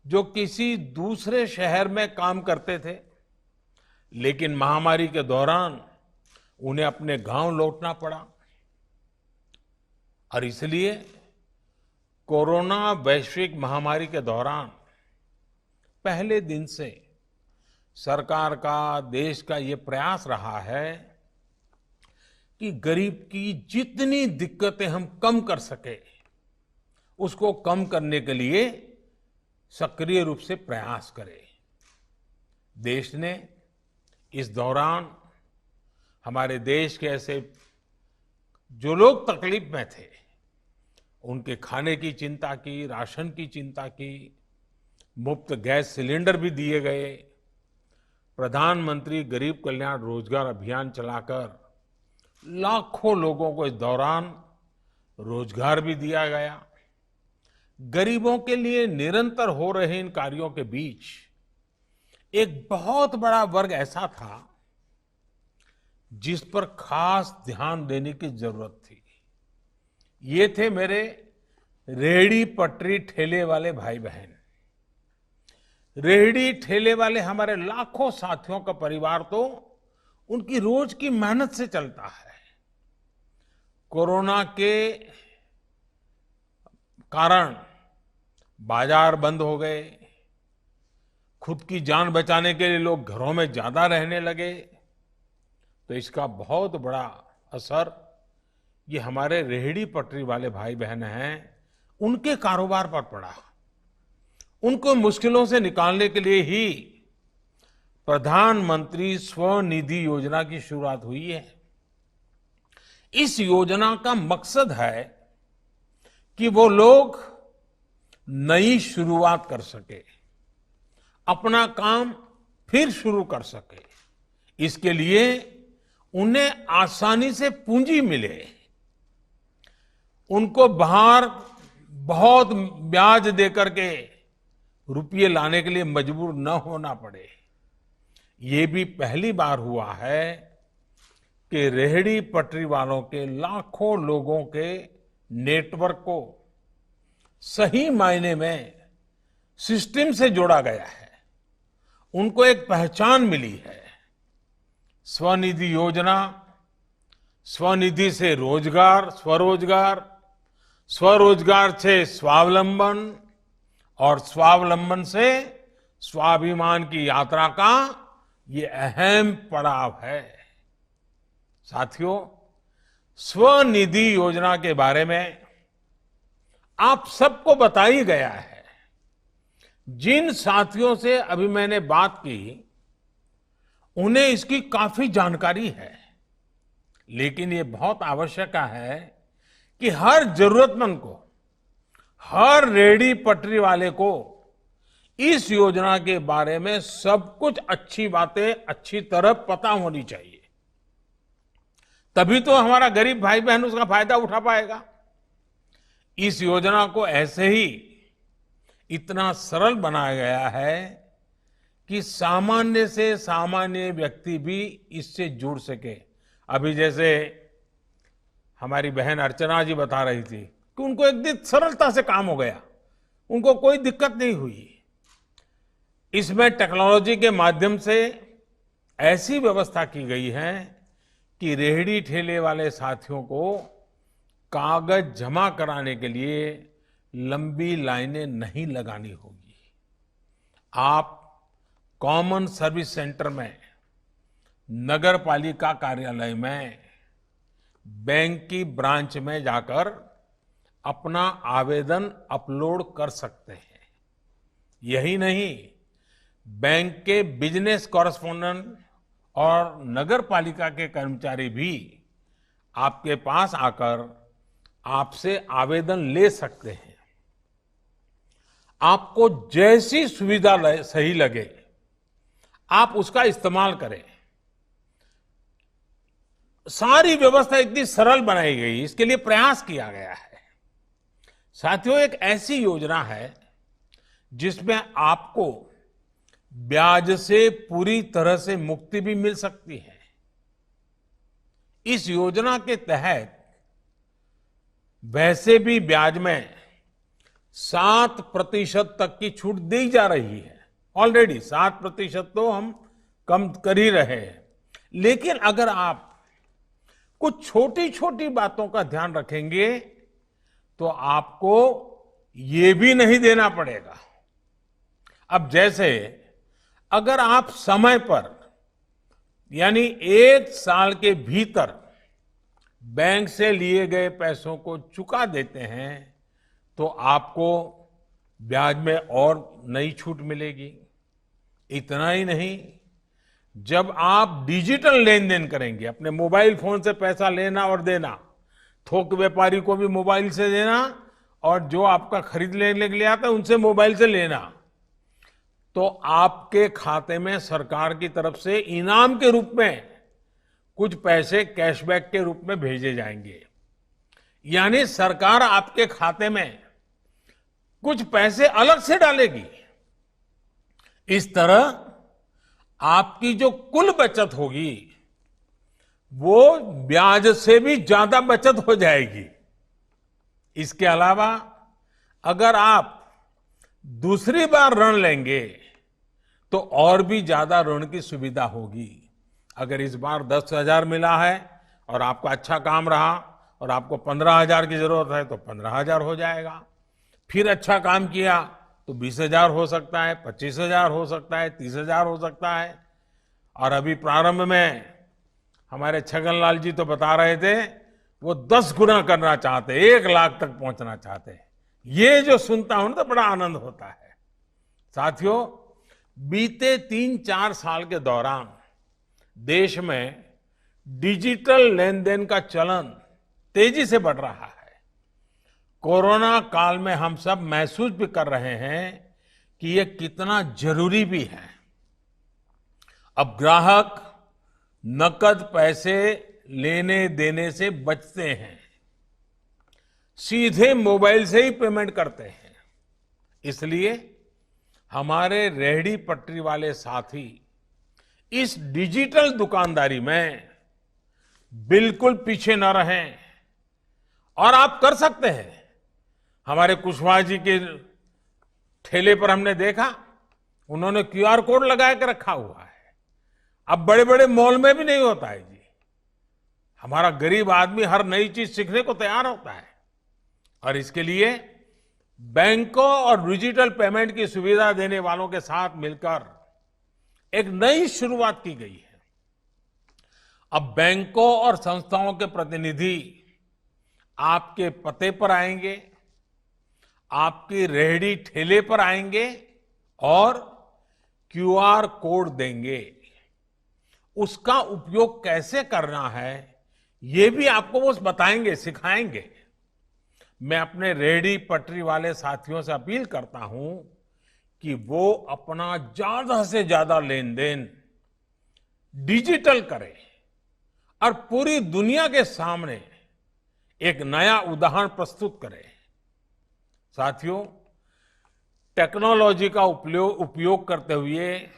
जो किसी दूसरे शहर में काम करते थे, लेकिन महामारी के दौरान उन्हें अपने गांव लौटना पड़ा और इसलिए कोरोना वैश्विक महामारी के दौरान पहले दिन से सरकार का, देश का ये प्रयास रहा है कि गरीब की जितनी दिक्कतें हम कम कर सके, उसको कम करने के लिए सक्रिय रूप से प्रयास करें। देश ने इस दौरान हमारे देश के ऐसे जो लोग तकलीफ में थे, उनके खाने की चिंता की, राशन की चिंता की, मुफ्त गैस सिलेंडर भी दिए गए। प्रधानमंत्री गरीब कल्याण रोजगार अभियान चलाकर लाखों लोगों को इस दौरान रोजगार भी दिया गया। गरीबों के लिए निरंतर हो रहे इन कार्यों के बीच एक बहुत बड़ा वर्ग ऐसा था जिस पर खास ध्यान देने की जरूरत थी। ये थे मेरे रेहड़ी पटरी ठेले वाले भाई बहन, रेहड़ी ठेले वाले हमारे लाखों साथियों का परिवार तो उनकी रोज की मेहनत से चलता है। कोरोना के कारण बाजार बंद हो गए, खुद की जान बचाने के लिए लोग घरों में ज्यादा रहने लगे, तो इसका बहुत बड़ा असर ये हमारे रेहड़ी पटरी वाले भाई बहन हैं उनके कारोबार पर पड़ा। उनको मुश्किलों से निकालने के लिए ही प्रधानमंत्री स्वनिधि योजना की शुरुआत हुई है। इस योजना का मकसद है कि वो लोग नई शुरुआत कर सके, अपना काम फिर शुरू कर सके। इसके लिए उन्हें आसानी से पूंजी मिले, उनको बाहर बहुत ब्याज देकर के रुपये लाने के लिए मजबूर न होना पड़े। ये भी पहली बार हुआ है कि रेहड़ी पटरी वालों के लाखों लोगों के नेटवर्क को सही मायने में सिस्टम से जोड़ा गया है, उनको एक पहचान मिली है। स्वनिधि योजना, स्वनिधि से रोजगार, स्वरोजगार, स्वरोजगार से स्वावलंबन और स्वावलंबन से स्वाभिमान की यात्रा का ये अहम पड़ाव है। साथियों, स्वनिधि योजना के बारे में आप सबको बताई गया है। जिन साथियों से अभी मैंने बात की उन्हें इसकी काफी जानकारी है, लेकिन ये बहुत आवश्यक है कि हर जरूरतमंद को, हर रेहड़ी पटरी वाले को इस योजना के बारे में सब कुछ अच्छी बातें अच्छी तरह पता होनी चाहिए। तभी तो हमारा गरीब भाई बहन उसका फायदा उठा पाएगा। इस योजना को ऐसे ही इतना सरल बनाया गया है कि सामान्य से सामान्य व्यक्ति भी इससे जुड़ सके। अभी जैसे हमारी बहन अर्चना जी बता रही थी कि उनको एक दिन सरलता से काम हो गया, उनको कोई दिक्कत नहीं हुई। इसमें टेक्नोलॉजी के माध्यम से ऐसी व्यवस्था की गई है कि रेहड़ी ठेले वाले साथियों को कागज जमा कराने के लिए लंबी लाइनें नहीं लगानी होगी। आप कॉमन सर्विस सेंटर में, नगर पालिका कार्यालय में, बैंक की ब्रांच में जाकर अपना आवेदन अपलोड कर सकते हैं। यही नहीं, बैंक के बिजनेस कॉरेस्पोंडेंट और नगर पालिका के कर्मचारी भी आपके पास आकर आपसे आवेदन ले सकते हैं। आपको जैसी सुविधा सही लगे आप उसका इस्तेमाल करें। सारी व्यवस्था इतनी सरल बनाई गई, इसके लिए प्रयास किया गया है। साथियों, एक ऐसी योजना है जिसमें आपको ब्याज से पूरी तरह से मुक्ति भी मिल सकती है। इस योजना के तहत वैसे भी ब्याज में 7% तक की छूट दी जा रही है। ऑलरेडी 7% तो हम कम कर ही रहे हैं, लेकिन अगर आप कुछ छोटी छोटी बातों का ध्यान रखेंगे तो आपको ये भी नहीं देना पड़ेगा। अब जैसे अगर आप समय पर यानी 1 साल के भीतर बैंक से लिए गए पैसों को चुका देते हैं तो आपको ब्याज में और नई छूट मिलेगी। इतना ही नहीं, जब आप डिजिटल लेन देन करेंगे, अपने मोबाइल फोन से पैसा लेना और देना, थोक व्यापारी को भी मोबाइल से देना और जो आपका खरीद लेने के लिए आता है उनसे मोबाइल से लेना, तो आपके खाते में सरकार की तरफ से इनाम के रूप में कुछ पैसे कैशबैक के रूप में भेजे जाएंगे। यानी सरकार आपके खाते में कुछ पैसे अलग से डालेगी। इस तरह आपकी जो कुल बचत होगी वो ब्याज से भी ज्यादा बचत हो जाएगी। इसके अलावा अगर आप दूसरी बार ऋण लेंगे तो और भी ज्यादा ऋण की सुविधा होगी। अगर इस बार 10,000 मिला है और आपका अच्छा काम रहा और आपको 15,000 की जरूरत है तो 15,000 हो जाएगा। फिर अच्छा काम किया तो 20,000 हो सकता है, 25,000 हो सकता है, 30,000 हो सकता है। और अभी प्रारंभ में हमारे छगनलाल जी तो बता रहे थे वो 10 गुना करना चाहते, 1 लाख तक पहुंचना चाहते। ये जो सुनता हूं तो बड़ा आनंद होता है। साथियों, बीते 3-4 साल के दौरान देश में डिजिटल लेन देन का चलन तेजी से बढ़ रहा है। कोरोना काल में हम सब महसूस भी कर रहे हैं कि ये कितना जरूरी भी है। अब ग्राहक नकद पैसे लेने देने से बचते हैं, सीधे मोबाइल से ही पेमेंट करते हैं। इसलिए हमारे रेहड़ी पटरी वाले साथी इस डिजिटल दुकानदारी में बिल्कुल पीछे न रहें और आप कर सकते हैं। हमारे कुशवाहा जी के ठेले पर हमने देखा, उन्होंने QR कोड लगा के रखा हुआ है। अब बड़े बड़े मॉल में भी नहीं होता है जी। हमारा गरीब आदमी हर नई चीज सीखने को तैयार होता है और इसके लिए बैंकों और डिजिटल पेमेंट की सुविधा देने वालों के साथ मिलकर एक नई शुरुआत की गई है। अब बैंकों और संस्थाओं के प्रतिनिधि आपके पते पर आएंगे, आपकी रेहड़ी ठेले पर आएंगे और QR कोड देंगे। उसका उपयोग कैसे करना है ये भी आपको वो बताएंगे, सिखाएंगे। मैं अपने रेहड़ी पटरी वाले साथियों से अपील करता हूं कि वो अपना ज्यादा से ज्यादा लेन देन डिजिटल करें और पूरी दुनिया के सामने एक नया उदाहरण प्रस्तुत करें। साथियों, टेक्नोलॉजी का उपयोग करते हुए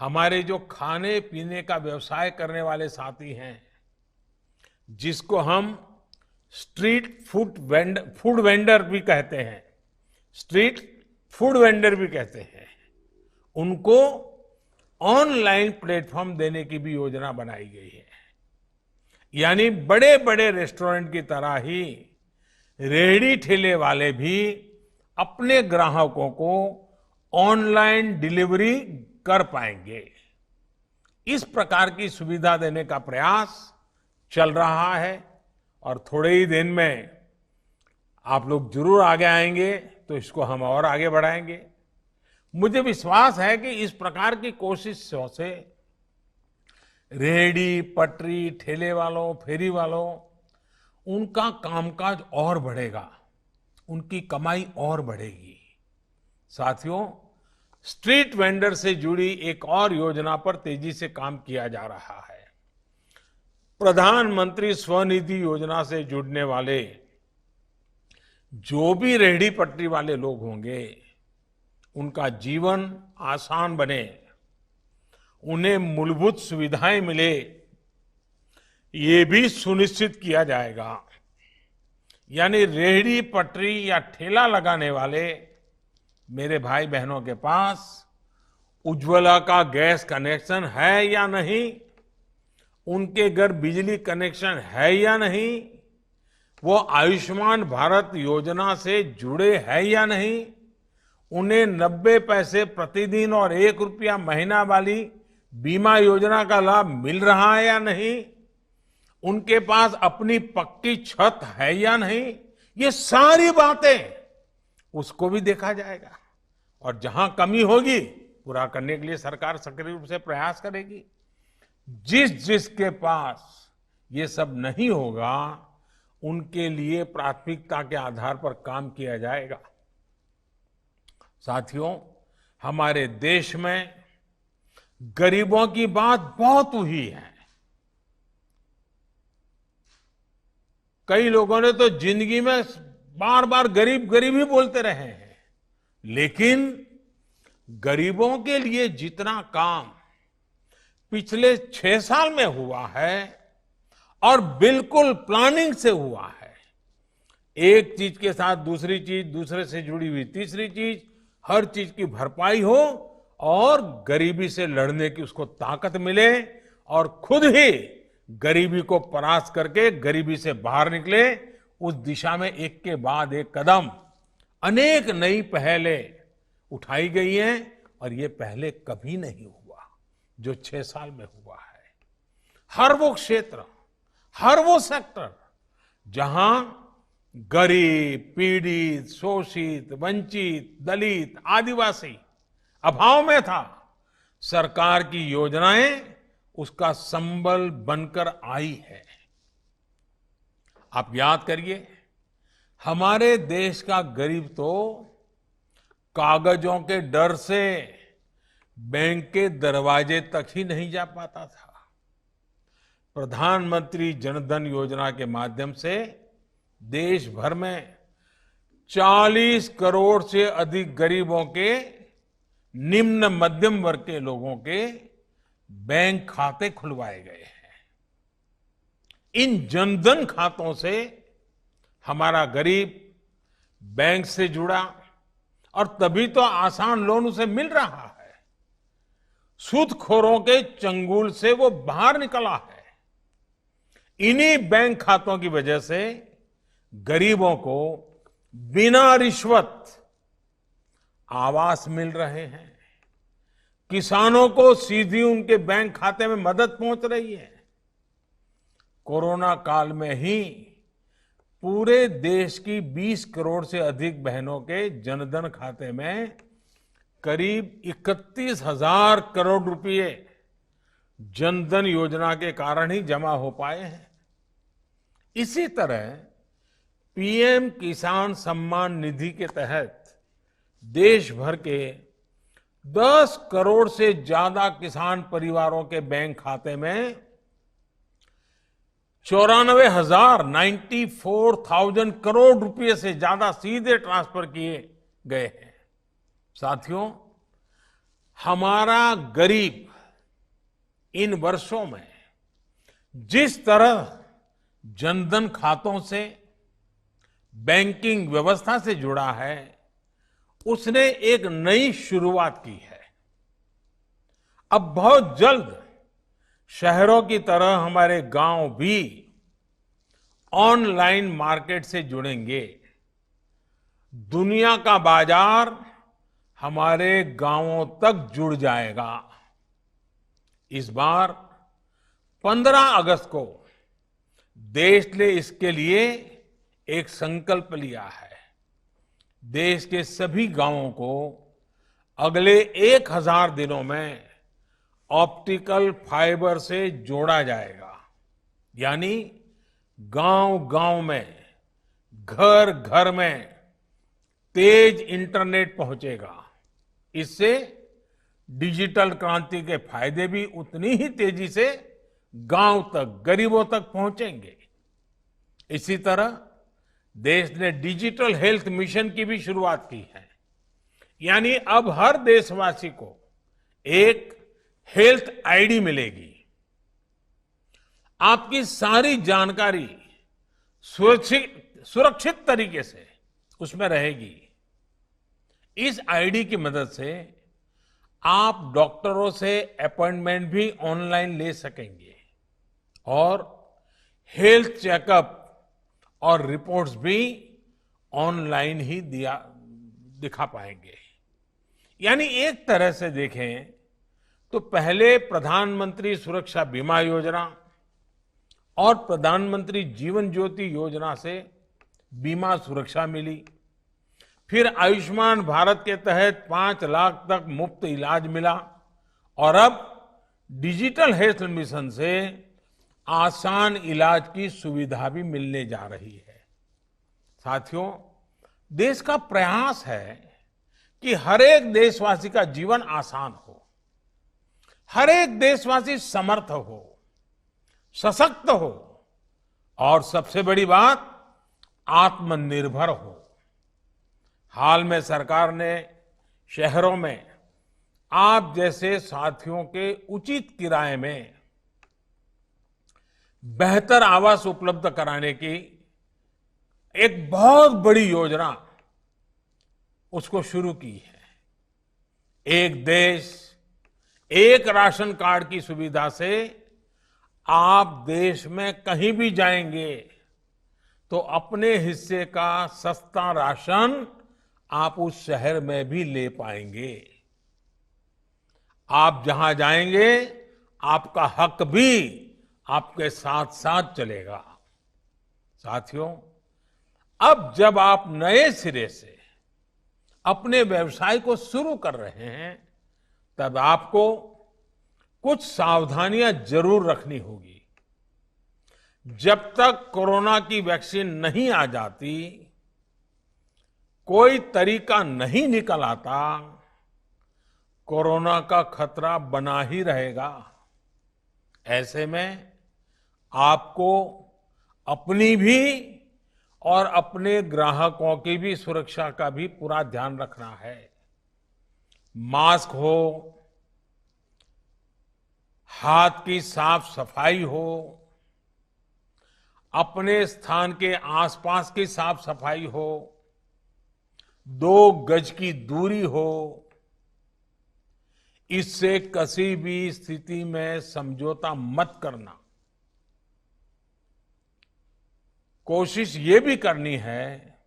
हमारे जो खाने पीने का व्यवसाय करने वाले साथी हैं, जिसको हम स्ट्रीट फूड वेंडर भी कहते हैं, स्ट्रीट फूड वेंडर भी कहते हैं, उनको ऑनलाइन प्लेटफॉर्म देने की भी योजना बनाई गई है। यानी बड़े बड़े रेस्टोरेंट की तरह ही रेहड़ी ठेले वाले भी अपने ग्राहकों को ऑनलाइन डिलीवरी कर पाएंगे। इस प्रकार की सुविधा देने का प्रयास चल रहा है और थोड़े ही दिन में आप लोग जरूर आगे आएंगे तो इसको हम और आगे बढ़ाएंगे। मुझे विश्वास है कि इस प्रकार की कोशिशों से रेहड़ी पटरी ठेले वालों, फेरी वालों, उनका कामकाज और बढ़ेगा, उनकी कमाई और बढ़ेगी। साथियों, स्ट्रीट वेंडर से जुड़ी एक और योजना पर तेजी से काम किया जा रहा है। प्रधानमंत्री स्वनिधि योजना से जुड़ने वाले जो भी रेहड़ी पटरी वाले लोग होंगे, उनका जीवन आसान बने, उन्हें मूलभूत सुविधाएं मिले, ये भी सुनिश्चित किया जाएगा। यानी रेहड़ी पटरी या ठेला लगाने वाले मेरे भाई बहनों के पास उज्ज्वला का गैस कनेक्शन है या नहीं, उनके घर बिजली कनेक्शन है या नहीं, वो आयुष्मान भारत योजना से जुड़े हैं या नहीं, उन्हें 90 पैसे प्रतिदिन और 1 रुपया महीना वाली बीमा योजना का लाभ मिल रहा है या नहीं, उनके पास अपनी पक्की छत है या नहीं, ये सारी बातें उसको भी देखा जाएगा। और जहां कमी होगी पूरा करने के लिए सरकार सक्रिय रूप से प्रयास करेगी। जिसके पास ये सब नहीं होगा, उनके लिए प्राथमिकता के आधार पर काम किया जाएगा। साथियों, हमारे देश में गरीबों की बात बहुत हुई है। कई लोगों ने तो जिंदगी में बार बार गरीब गरीब ही बोलते रहे हैं, लेकिन गरीबों के लिए जितना काम पिछले 6 साल में हुआ है और बिल्कुल प्लानिंग से हुआ है, एक चीज के साथ दूसरी चीज, दूसरे से जुड़ी हुई तीसरी चीज, हर चीज की भरपाई हो और गरीबी से लड़ने की उसको ताकत मिले और खुद ही गरीबी को परास्त करके गरीबी से बाहर निकले। उस दिशा में एक के बाद एक कदम अनेक नई पहलें उठाई गई हैं और ये पहले कभी नहीं हुआ जो 6 साल में हुआ है। हर वो क्षेत्र, हर वो सेक्टर जहां गरीब, पीड़ित, शोषित, वंचित, दलित, आदिवासी अभाव में था, सरकार की योजनाएं उसका संबल बनकर आई है। आप याद करिए, हमारे देश का गरीब तो कागजों के डर से बैंक के दरवाजे तक ही नहीं जा पाता था। प्रधानमंत्री जनधन योजना के माध्यम से देश भर में 40 करोड़ से अधिक गरीबों के, निम्न मध्यम वर्ग के लोगों के बैंक खाते खुलवाए गए हैं। इन जनधन खातों से हमारा गरीब बैंक से जुड़ा और तभी तो आसान लोन उसे मिल रहा है। सूदखोरों के चंगुल से वो बाहर निकला है। इन्हीं बैंक खातों की वजह से गरीबों को बिना रिश्वत आवास मिल रहे हैं। किसानों को सीधी उनके बैंक खाते में मदद पहुंच रही है। कोरोना काल में ही पूरे देश की 20 करोड़ से अधिक बहनों के जनधन खाते में करीब 31,000 करोड़ रुपए जनधन योजना के कारण ही जमा हो पाए हैं। इसी तरह पीएम किसान सम्मान निधि के तहत देश भर के 10 करोड़ से ज्यादा किसान परिवारों के बैंक खाते में 94,000 करोड़ रुपए से ज्यादा सीधे ट्रांसफर किए गए हैं। साथियों, हमारा गरीब इन वर्षों में जिस तरह जनधन खातों से, बैंकिंग व्यवस्था से जुड़ा है, उसने एक नई शुरुआत की है। अब बहुत जल्द शहरों की तरह हमारे गांव भी ऑनलाइन मार्केट से जुड़ेंगे। दुनिया का बाजार हमारे गांवों तक जुड़ जाएगा। इस बार 15 अगस्त को देश ने इसके लिए एक संकल्प लिया है। देश के सभी गांवों को अगले 1000 दिनों में ऑप्टिकल फाइबर से जोड़ा जाएगा। यानी गांव-गांव में, घर-घर में तेज इंटरनेट पहुंचेगा। इससे डिजिटल क्रांति के फायदे भी उतनी ही तेजी से गांव तक, गरीबों तक पहुंचेंगे। इसी तरह देश ने डिजिटल हेल्थ मिशन की भी शुरुआत की है। यानी अब हर देशवासी को एक हेल्थ आईडी मिलेगी। आपकी सारी जानकारी सुरक्षित तरीके से उसमें रहेगी। इस आईडी की मदद से आप डॉक्टरों से अपॉइंटमेंट भी ऑनलाइन ले सकेंगे और हेल्थ चेकअप और रिपोर्ट्स भी ऑनलाइन ही दिखा पाएंगे। यानी एक तरह से देखें तो पहले प्रधानमंत्री सुरक्षा बीमा योजना और प्रधानमंत्री जीवन ज्योति योजना से बीमा सुरक्षा मिली। फिर आयुष्मान भारत के तहत 5 लाख तक मुफ्त इलाज मिला और अब डिजिटल हेल्थ मिशन से आसान इलाज की सुविधा भी मिलने जा रही है। साथियों, देश का प्रयास है कि हर एक देशवासी का जीवन आसान हो, हर एक देशवासी समर्थ हो, सशक्त हो और सबसे बड़ी बात आत्मनिर्भर हो। हाल में सरकार ने शहरों में आप जैसे साथियों के उचित किराए में बेहतर आवास उपलब्ध कराने की एक बहुत बड़ी योजना उसको शुरू की है। एक देश एक राशन कार्ड की सुविधा से आप देश में कहीं भी जाएंगे तो अपने हिस्से का सस्ता राशन आप उस शहर में भी ले पाएंगे। आप जहां जाएंगे आपका हक भी आपके साथ साथ चलेगा। साथियों, अब जब आप नए सिरे से अपने व्यवसाय को शुरू कर रहे हैं तब आपको कुछ सावधानियां जरूर रखनी होगी। जब तक कोरोना की वैक्सीन नहीं आ जाती, कोई तरीका नहीं निकल आता, कोरोना का खतरा बना ही रहेगा। ऐसे में आपको अपनी भी और अपने ग्राहकों की भी सुरक्षा का भी पूरा ध्यान रखना है। मास्क हो, हाथ की साफ सफाई हो, अपने स्थान के आसपास की साफ सफाई हो, 2 गज की दूरी हो, इससे किसी भी स्थिति में समझौता मत करना। कोशिश ये भी करनी है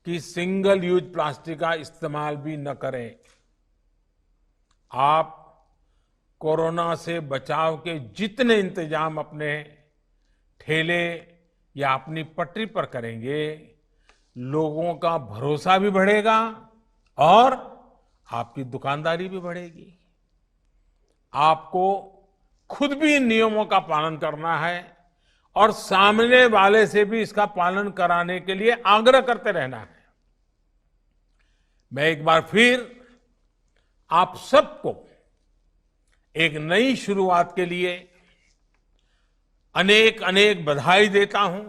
कि सिंगल यूज प्लास्टिक का इस्तेमाल भी न करें। आप कोरोना से बचाव के जितने इंतजाम अपने ठेले या अपनी पटरी पर करेंगे, लोगों का भरोसा भी बढ़ेगा और आपकी दुकानदारी भी बढ़ेगी। आपको खुद भी इन नियमों का पालन करना है और सामने वाले से भी इसका पालन कराने के लिए आग्रह करते रहना है। मैं एक बार फिर आप सबको एक नई शुरुआत के लिए अनेक अनेक बधाई देता हूं,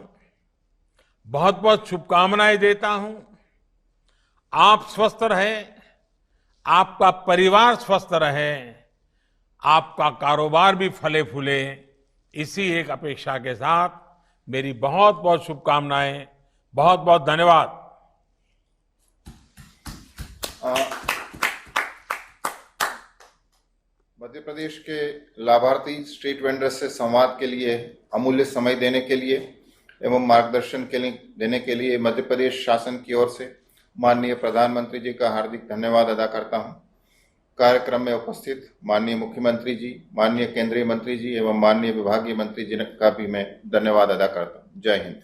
बहुत बहुत शुभकामनाएं देता हूं। आप स्वस्थ रहें, आपका परिवार स्वस्थ रहे, आपका कारोबार भी फले फूले, इसी एक अपेक्षा के साथ मेरी बहुत बहुत शुभकामनाएं। बहुत बहुत धन्यवाद। मध्य प्रदेश के लाभार्थी स्ट्रीट वेंडर्स से संवाद के लिए अमूल्य समय देने के लिए एवं मार्गदर्शन देने के लिए मध्य प्रदेश शासन की ओर से माननीय प्रधानमंत्री जी का हार्दिक धन्यवाद अदा करता हूं। कार्यक्रम में उपस्थित माननीय मुख्यमंत्री जी, माननीय केंद्रीय मंत्री जी एवं माननीय विभागीय मंत्री जी का भी मैं धन्यवाद अदा करता हूं। जय हिंद।